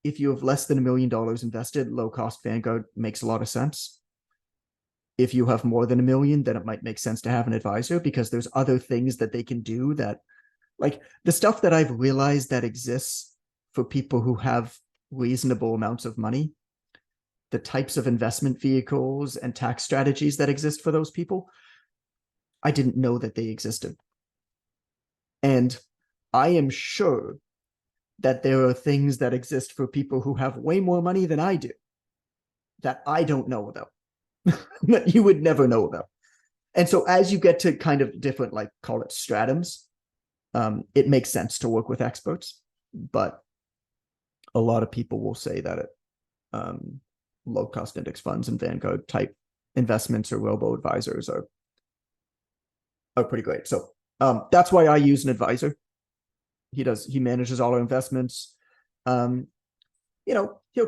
if you have less than $1 million invested, low cost Vanguard makes a lot of sense. If you have more than $1 million, then it might make sense to have an advisor, because there's other things that they can do that, like the stuff that I've realized that exists for people who have reasonable amounts of money, the types of investment vehicles and tax strategies that exist for those people, I didn't know that they existed. And I am sure that there are things that exist for people who have way more money than I do that I don't know about, that you would never know about. And so as you get to kind of different, like call it stratums, it makes sense to work with experts. But a lot of people will say that low cost index funds and Vanguard type investments or robo advisors are pretty great. So that's why I use an advisor. He manages all our investments. He'll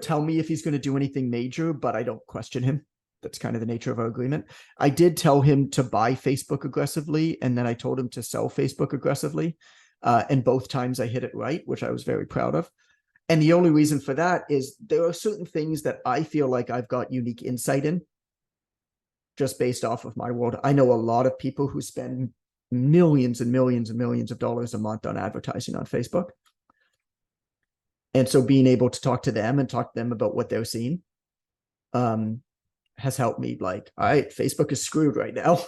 tell me if he's going to do anything major, but I don't question him. That's kind of the nature of our agreement. I did tell him to buy Facebook aggressively, and then I told him to sell Facebook aggressively. And both times I hit it right, which I was very proud of. And the only reason for that is there are certain things that I feel like I've got unique insight in, just based off of my world. I know a lot of people who spend millions and millions and millions of dollars a month on advertising on Facebook. And so being able to talk to them and talk to them about what they're seeing has helped me, like, all right, Facebook is screwed right now.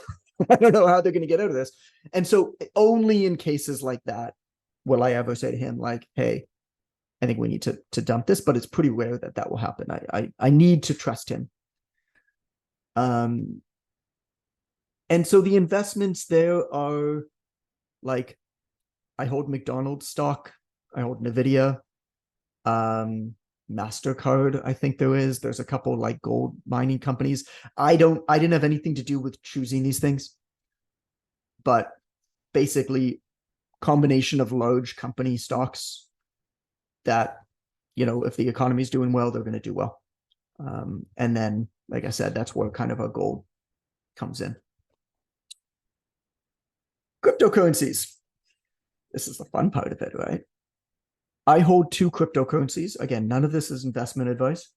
I don't know how they're going to get out of this. And so only in cases like that will I ever say to him, like, hey, I think we need to dump this, but it's pretty rare that will happen. I need to trust him. And so the investments there are, like, I hold McDonald's stock, I hold Nvidia, MasterCard, I think there's a couple like gold mining companies. I didn't have anything to do with choosing these things, but basically combination of large company stocks that, if the economy is doing well, they're going to do well. And then, like I said, that's where kind of our gold comes in. Cryptocurrencies. This is the fun part of it, right? I hold 2 cryptocurrencies. Again, none of this is investment advice,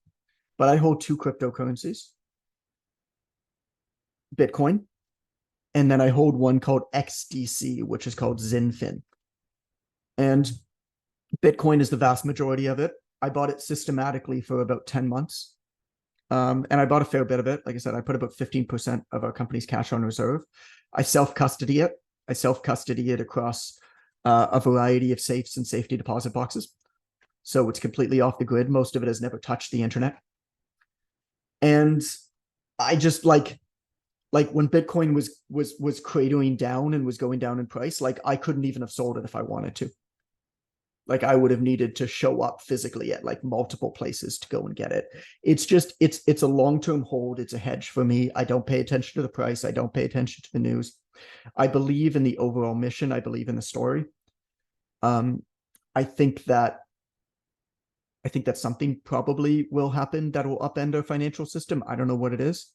but I hold 2 cryptocurrencies. Bitcoin, and then I hold one called XDC, which is called Zinfin. And Bitcoin is the vast majority of it. I bought it systematically for about 10 months. And I bought a fair bit of it. Like I said, I put about 15% of our company's cash on reserve. I self-custody it. I self-custody it across a variety of safes and safety deposit boxes. So it's completely off the grid. Most of it has never touched the internet. And I just like when Bitcoin was cratering down and was going down in price, like I couldn't even have sold it if I wanted to. Like I would have needed to show up physically at like multiple places to go and get it. It's just, it's a long-term hold. It's a hedge for me. I don't pay attention to the price. I don't pay attention to the news. I believe in the overall mission. I believe in the story. I think that something probably will happen that will upend our financial system. I don't know what it is.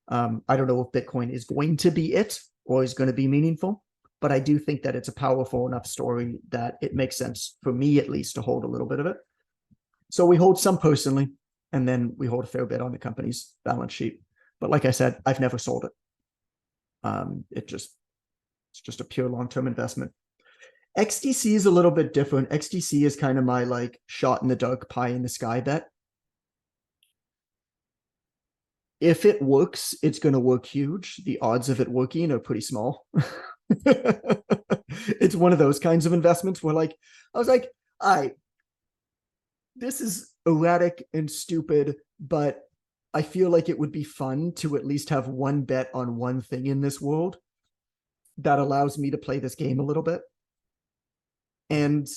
I don't know if Bitcoin is going to be it or is going to be meaningful, but I do think that it's a powerful enough story that it makes sense for me, at least, to hold a little bit of it. So we hold some personally, and then we hold a fair bit on the company's balance sheet. But like I said, I've never sold it. It's just a pure long-term investment. XDC is a little bit different. XDC is kind of my like shot in the dark, pie in the sky bet. If it works, it's going to work huge. The odds of it working are pretty small. It's one of those kinds of investments where like, I was like, this is erratic and stupid, but I feel like it would be fun to at least have one bet on one thing in this world that allows me to play this game a little bit. And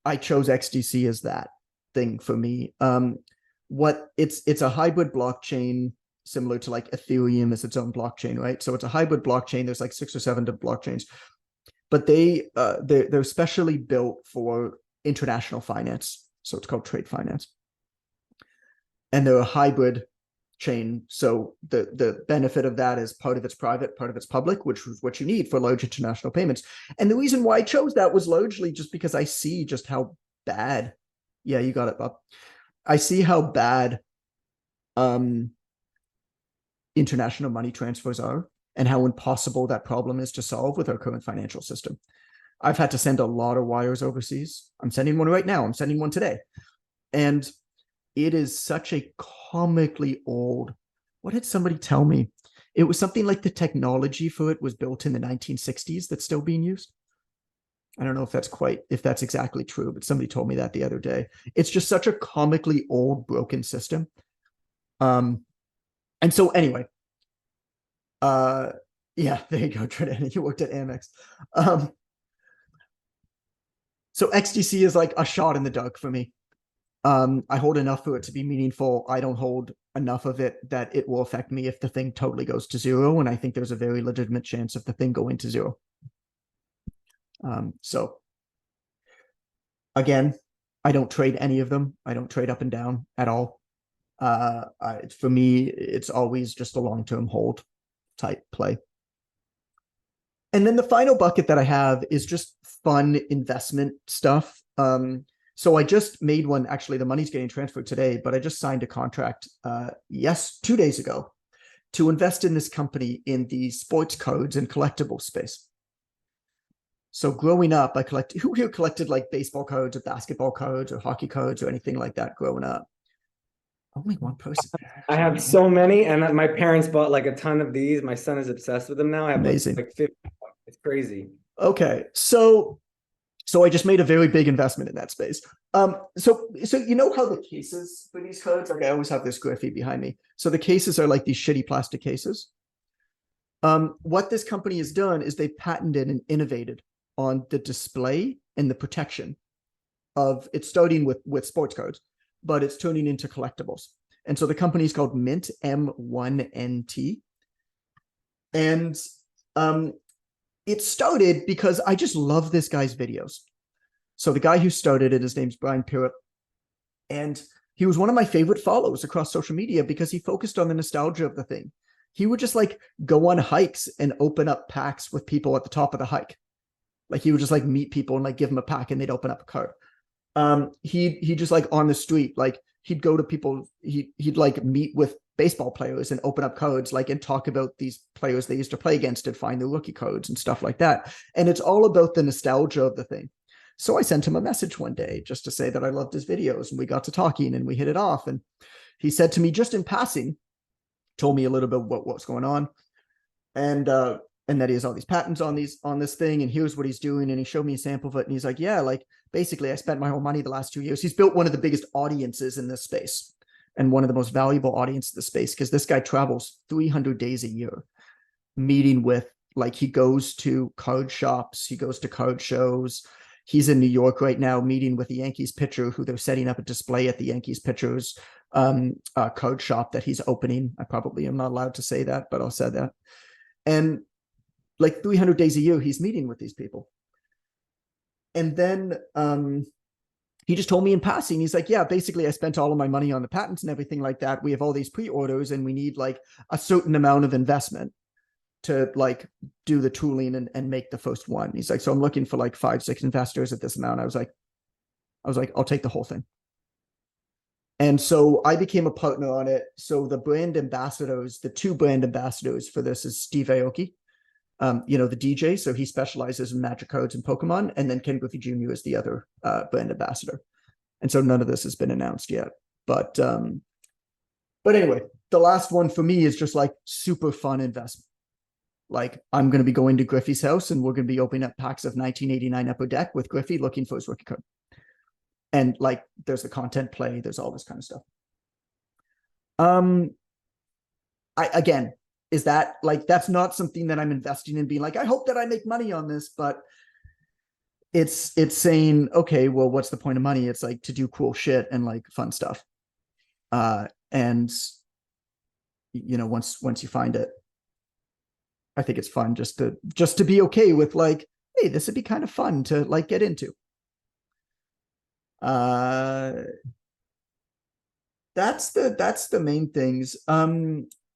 I chose XDC as that thing for me. It's a hybrid blockchain similar to like Ethereum is its own blockchain, right? So it's a hybrid blockchain. There's like 6 or 7 different blockchains, but they're specially built for international finance. So it's called trade finance. And they're a hybrid chain. So the benefit of that is part of it's private, part of it's public, which was what you need for large international payments. And the reason why I chose that was largely just because I see just how bad, yeah, you got it, Bob. I see how bad international money transfers are and how impossible that problem is to solve with our current financial system. I've had to send a lot of wires overseas. I'm sending one right now. I'm sending one today. And it is such a comically old, what did somebody tell me? It was something like the technology for it was built in the 1960s that's still being used. I don't know if that's exactly true, but somebody told me that the other day. It's just such a comically old, broken system. And so anyway, yeah, there you go, Trinity. You worked at Amex. So XDC is like a shot in the dark for me. I hold enough for it to be meaningful. I don't hold enough of it that it will affect me if the thing totally goes to zero. And I think there's a very legitimate chance of the thing going to zero. So again, I don't trade any of them. I don't trade up and down at all. For me, it's always just a long-term hold type play. And then the final bucket that I have is just fun investment stuff. So I just made one, actually the money's getting transferred today, but I just signed a contract 2 days ago to invest in this company in the sports cards and collectible space. So growing up, who here collected like baseball cards or basketball cards or hockey cards or anything like that growing up? Only one person. I have so many, and my parents bought like a ton of these. My son is obsessed with them now. I have Amazing. like 50. It's crazy. Okay, so I just made a very big investment in that space. So you know how the cases for these cards, like I always have this graphy behind me. So the cases are like these shitty plastic cases. What this company has done is they patented and innovated on the display and the protection of it's starting with sports cards, but it's turning into collectibles. And so the company is called Mint, M1NT. And it started because I just love this guy's videos. So the guy who started it, his name's Brian Pirrup. And he was one of my favorite follows across social media because he focused on the nostalgia of the thing. He would just like go on hikes and open up packs with people at the top of the hike. Like he would just like meet people and like give them a pack and they'd open up a card. He just like on the street, like he'd go to people, he'd like meet with baseball players and open up cards, like, and talk about these players they used to play against and find the rookie cards and stuff like that. And it's all about the nostalgia of the thing. So I sent him a message one day just to say that I loved his videos, and we got to talking and we hit it off. And he said to me just in passing, told me a little bit about what's going on. And that he has all these patents on this thing, and here's what he's doing. And he showed me a sample of it. And he's like, yeah, like basically I spent my whole money the last 2 years. He's built one of the biggest audiences in this space and one of the most valuable audiences in the space, because this guy travels 300 days a year meeting with, like, he goes to card shops, he goes to card shows. He's in New York right now meeting with the Yankees pitcher who they're setting up a display at the Yankees pitcher's card shop that he's opening. I probably am not allowed to say that, but I'll say that. And like 300 days a year, he's meeting with these people. And then he just told me in passing, he's like, yeah, basically I spent all of my money on the patents and everything like that. We have all these pre-orders and we need like a certain amount of investment to like do the tooling and make the first one. He's like, so I'm looking for like 5-6 investors at this amount. I was like, I'll take the whole thing. And so I became a partner on it. So the brand ambassadors, the two brand ambassadors for this is Steve Aoki, the DJ. So he specializes in magic cards and Pokemon. And then Ken Griffey Jr. is the other brand ambassador. And so none of this has been announced yet. But anyway, the last one for me is just like super fun investment. Like I'm going to be going to Griffey's house and we're going to be opening up packs of 1989 Upper Deck with Griffey looking for his rookie card. And like, there's the content play, there's all this kind of stuff. Again, is that like, that's not something that I'm investing in being like, I hope that I make money on this, but it's saying, okay, well, what's the point of money? It's like to do cool shit and like fun stuff. And once you find it, I think it's fun just to be okay with like, hey, this would be kind of fun to like get into. That's the main things.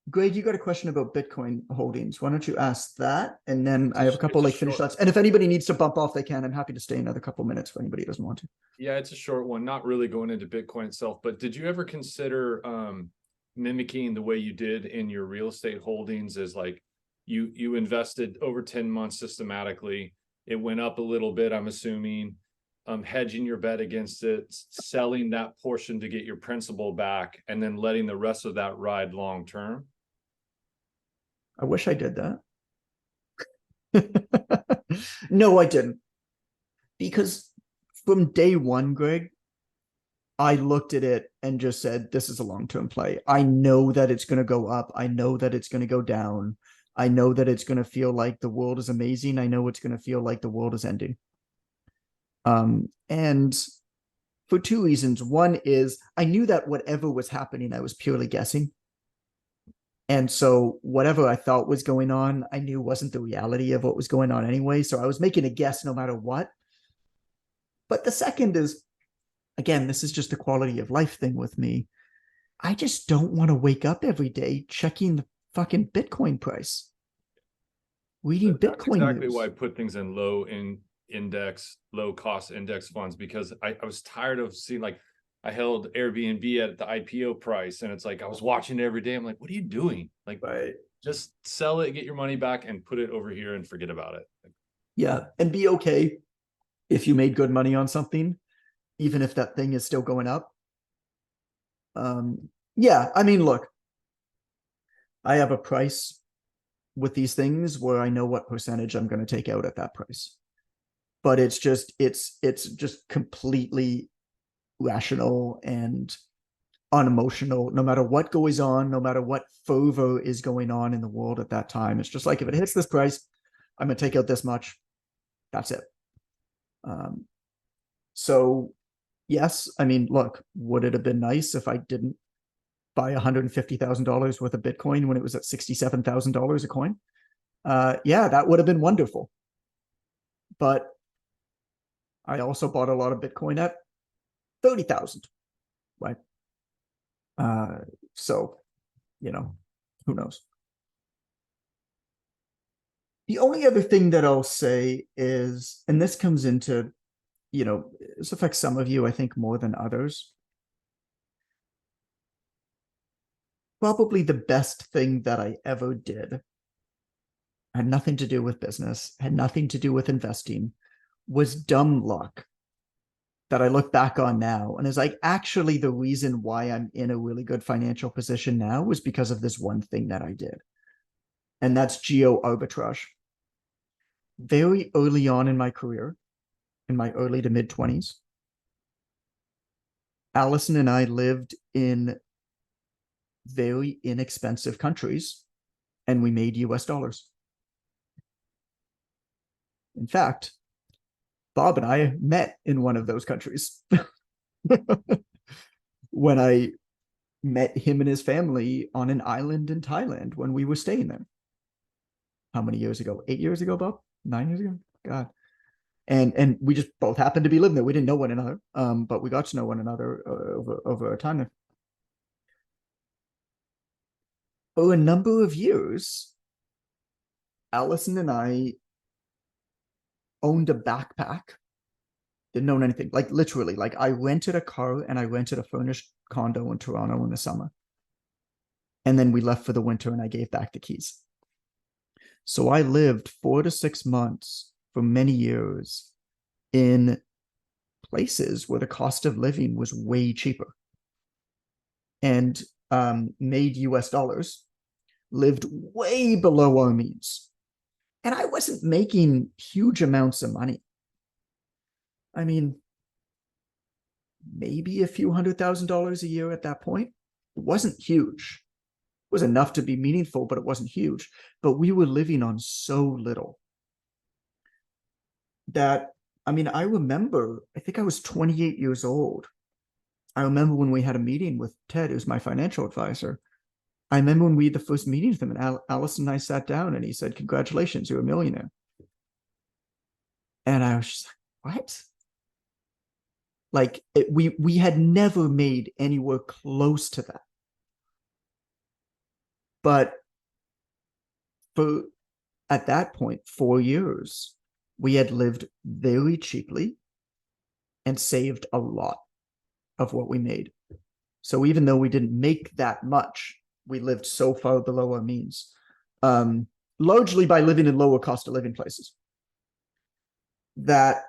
Greg, you got a question about Bitcoin holdings. Why don't you ask that? And then I have a couple like finish thoughts. And if anybody needs to bump off, they can. I'm happy to stay another couple minutes for anybody who doesn't want to. Yeah, it's a short one, not really going into Bitcoin itself, but did you ever consider mimicking the way you did in your real estate holdings? As like you invested over 10 months systematically, it went up a little bit, I'm assuming, hedging your bet against it, selling that portion to get your principal back, and then letting the rest of that ride long term? I wish I did that. No, I didn't. Because from day one, Greg, I looked at it and just said, this is a long-term play. I know that it's going to go up. I know that it's going to go down. I know that it's going to feel like the world is amazing. I know it's going to feel like the world is ending. And for two reasons. One is I knew that whatever was happening, I was purely guessing. And so whatever I thought was going on, I knew wasn't the reality of what was going on anyway. So I was making a guess no matter what. But the second is, again, this is just a quality of life thing with me. I just don't want to wake up every day checking the fucking Bitcoin price. Reading Bitcoin exactly news. Why I put things in low cost index funds, because I was tired of seeing, like, I held Airbnb at the IPO price, and it's like I was watching it every day. I'm like, what are you doing? Like, right. Just sell it, get your money back, and put it over here and forget about it. Yeah, and be okay if you made good money on something, even if that thing is still going up. Yeah, I mean, look, I have a price with these things where I know what percentage I'm going to take out at that price. But it's just completely rational and unemotional, no matter what goes on, no matter what fervor is going on in the world at that time. It's just like, if it hits this price, I'm going to take out this much. That's it. So yes, I mean, look, would it have been nice if I didn't buy $150,000 worth of Bitcoin when it was at $67,000 a coin? Yeah, that would have been wonderful. But I also bought a lot of Bitcoin at 30,000, right? So, who knows? The only other thing that I'll say is, and this comes into, this affects some of you, I think, more than others. Probably the best thing that I ever did had nothing to do with business, had nothing to do with investing, was dumb luck that I look back on now and is like, actually the reason why I'm in a really good financial position now was because of this one thing that I did. And that's geo arbitrage. Very early on in my career, in my early to mid 20s, Allison and I lived in very inexpensive countries, and we made US dollars. In fact, Bob and I met in one of those countries. When I met him and his family on an island in Thailand when we were staying there. How many years ago? 8 years ago, Bob? 9 years ago? God. And we just both happened to be living there. We didn't know one another, but we got to know one another over a time there. For a number of years, Allison and I owned a backpack. Didn't own anything. Like literally, like I rented a car and I rented a furnished condo in Toronto in the summer. And then we left for the winter and I gave back the keys. So I lived 4 to 6 months for many years in places where the cost of living was way cheaper, and made US dollars, lived way below our means. And I wasn't making huge amounts of money. I mean, maybe a few $100,000 a year at that point. It wasn't huge. It was enough to be meaningful, but it wasn't huge. But we were living on so little that, I mean, I remember, I think I was 28 years old. I remember when we had a meeting with Ted, who's my financial advisor. I remember when we had the first meeting with him, and Alice and I sat down and he said, "Congratulations, you're a millionaire." And I was just like, what? Like, we had never made anywhere close to that. But for, at that point, 4 years, we had lived very cheaply and saved a lot of what we made. So even though we didn't make that much, we lived so far below our means, largely by living in lower cost of living places, that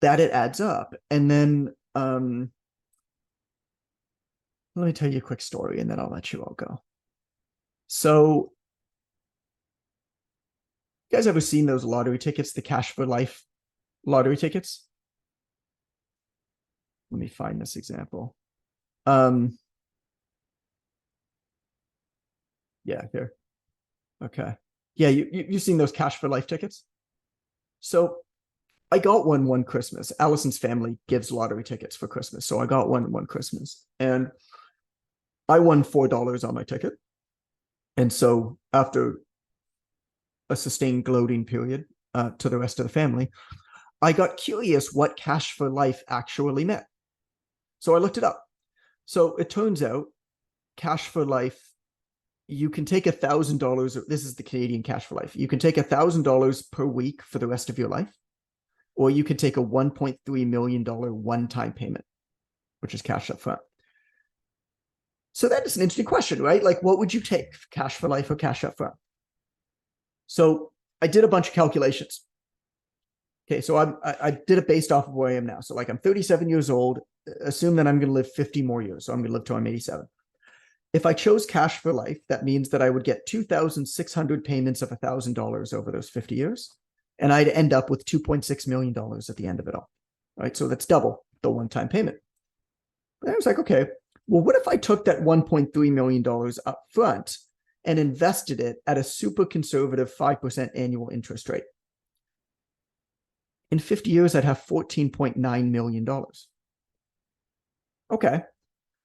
it adds up. And then let me tell you a quick story and then I'll let you all go. So, you guys ever seen those lottery tickets, the Cash for Life lottery tickets? Let me find this example. Yeah, here. Okay. Yeah, you've seen those Cash for Life tickets? So I got one Christmas. Allison's family gives lottery tickets for Christmas. So I got one Christmas. And I won $4 on my ticket. And so after a sustained gloating period to the rest of the family, I got curious what Cash for Life actually meant. So I looked it up. So it turns out Cash for Life, you can take $1,000. This is the Canadian Cash for Life. You can take $1,000 per week for the rest of your life, or you can take a $1.3 million one-time payment, which is cash up front. So that is an interesting question, right? Like, what would you take, Cash for Life or cash up front? So I did a bunch of calculations. Okay, so I did it based off of where I am now. So like I'm 37 years old. Assume that I'm going to live 50 more years. So I'm going to live till I'm 87. If I chose Cash for Life, that means that I would get 2,600 payments of $1,000 over those 50 years. And I'd end up with $2.6 million at the end of it all. Right? So that's double the one-time payment. And I was like, okay, well, what if I took that $1.3 million up front and invested it at a super conservative 5% annual interest rate? In 50 years, I'd have $14.9 million. Okay.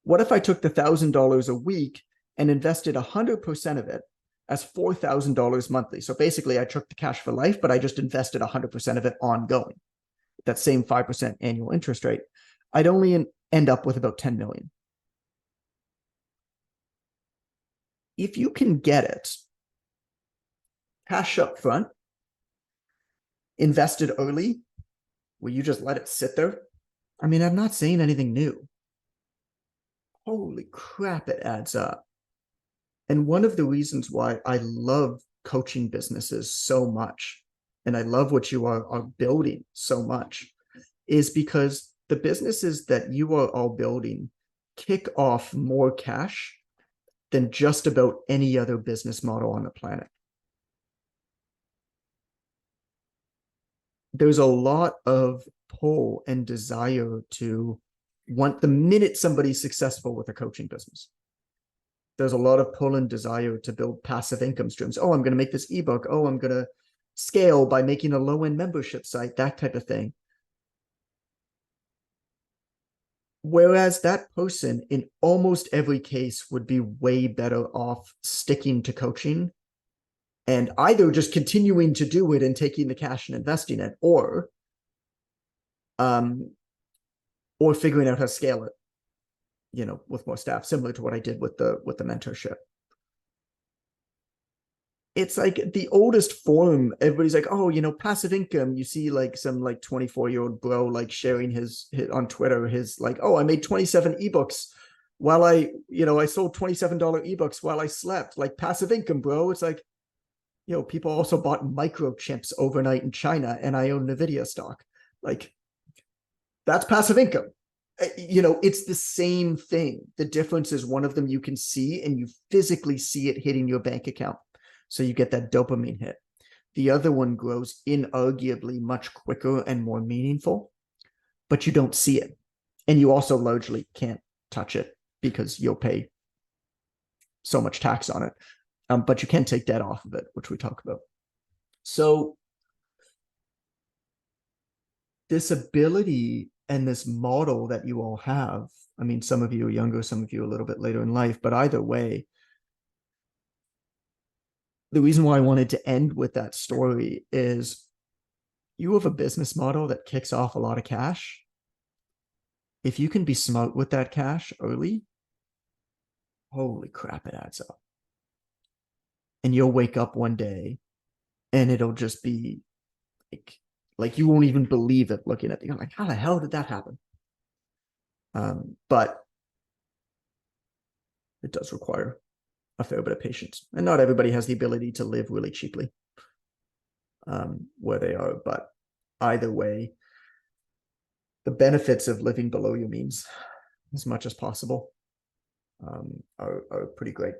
What if I took the $1,000 a week and invested 100% of it as $4,000 monthly? So basically I took the Cash for Life, but I just invested 100% of it ongoing. That same 5% annual interest rate. I'd only end up with about 10 million. If you can get it cash up front, invested early, where you just let it sit there. I mean, I'm not saying anything new. Holy crap, it adds up. And one of the reasons why I love coaching businesses so much, and I love what you are building so much, is because the businesses that you are all building kick off more cash than just about any other business model on the planet. There's a lot of pull and desire to want the minute somebody's successful with a coaching business. There's a lot of pull and desire to build passive income streams. Oh, I'm going to make this ebook. Oh, I'm going to scale by making a low-end membership site, that type of thing. Whereas that person in almost every case would be way better off sticking to coaching and either just continuing to do it and taking the cash and investing it, or figuring out how to scale it, with more staff, similar to what I did with the mentorship. it's like the oldest form. Everybody's like, oh, passive income. You see like some like 24-year-old bro like sharing his on Twitter, his like, oh, I made 27 ebooks while I sold $27 ebooks while I slept. Like passive income, bro. It's like, people also bought microchips overnight in China, and I own Nvidia stock. Like, that's passive income. It's the same thing. The difference is one of them you can see, and you physically see it hitting your bank account. So you get that dopamine hit. The other one grows inarguably much quicker and more meaningful, but you don't see it. And you also largely can't touch it because you'll pay so much tax on it. But you can take debt off of it, which we talk about. So this ability and this model that you all have, I mean, some of you are younger, some of you are a little bit later in life, but either way, the reason why I wanted to end with that story is you have a business model that kicks off a lot of cash. If you can be smart with that cash early, holy crap, it adds up. And you'll wake up one day and it'll just be like you won't even believe it looking at it. You're like, how the hell did that happen? But it does require a fair bit of patience. And not everybody has the ability to live really cheaply where they are. But either way, the benefits of living below your means as much as possible are pretty great.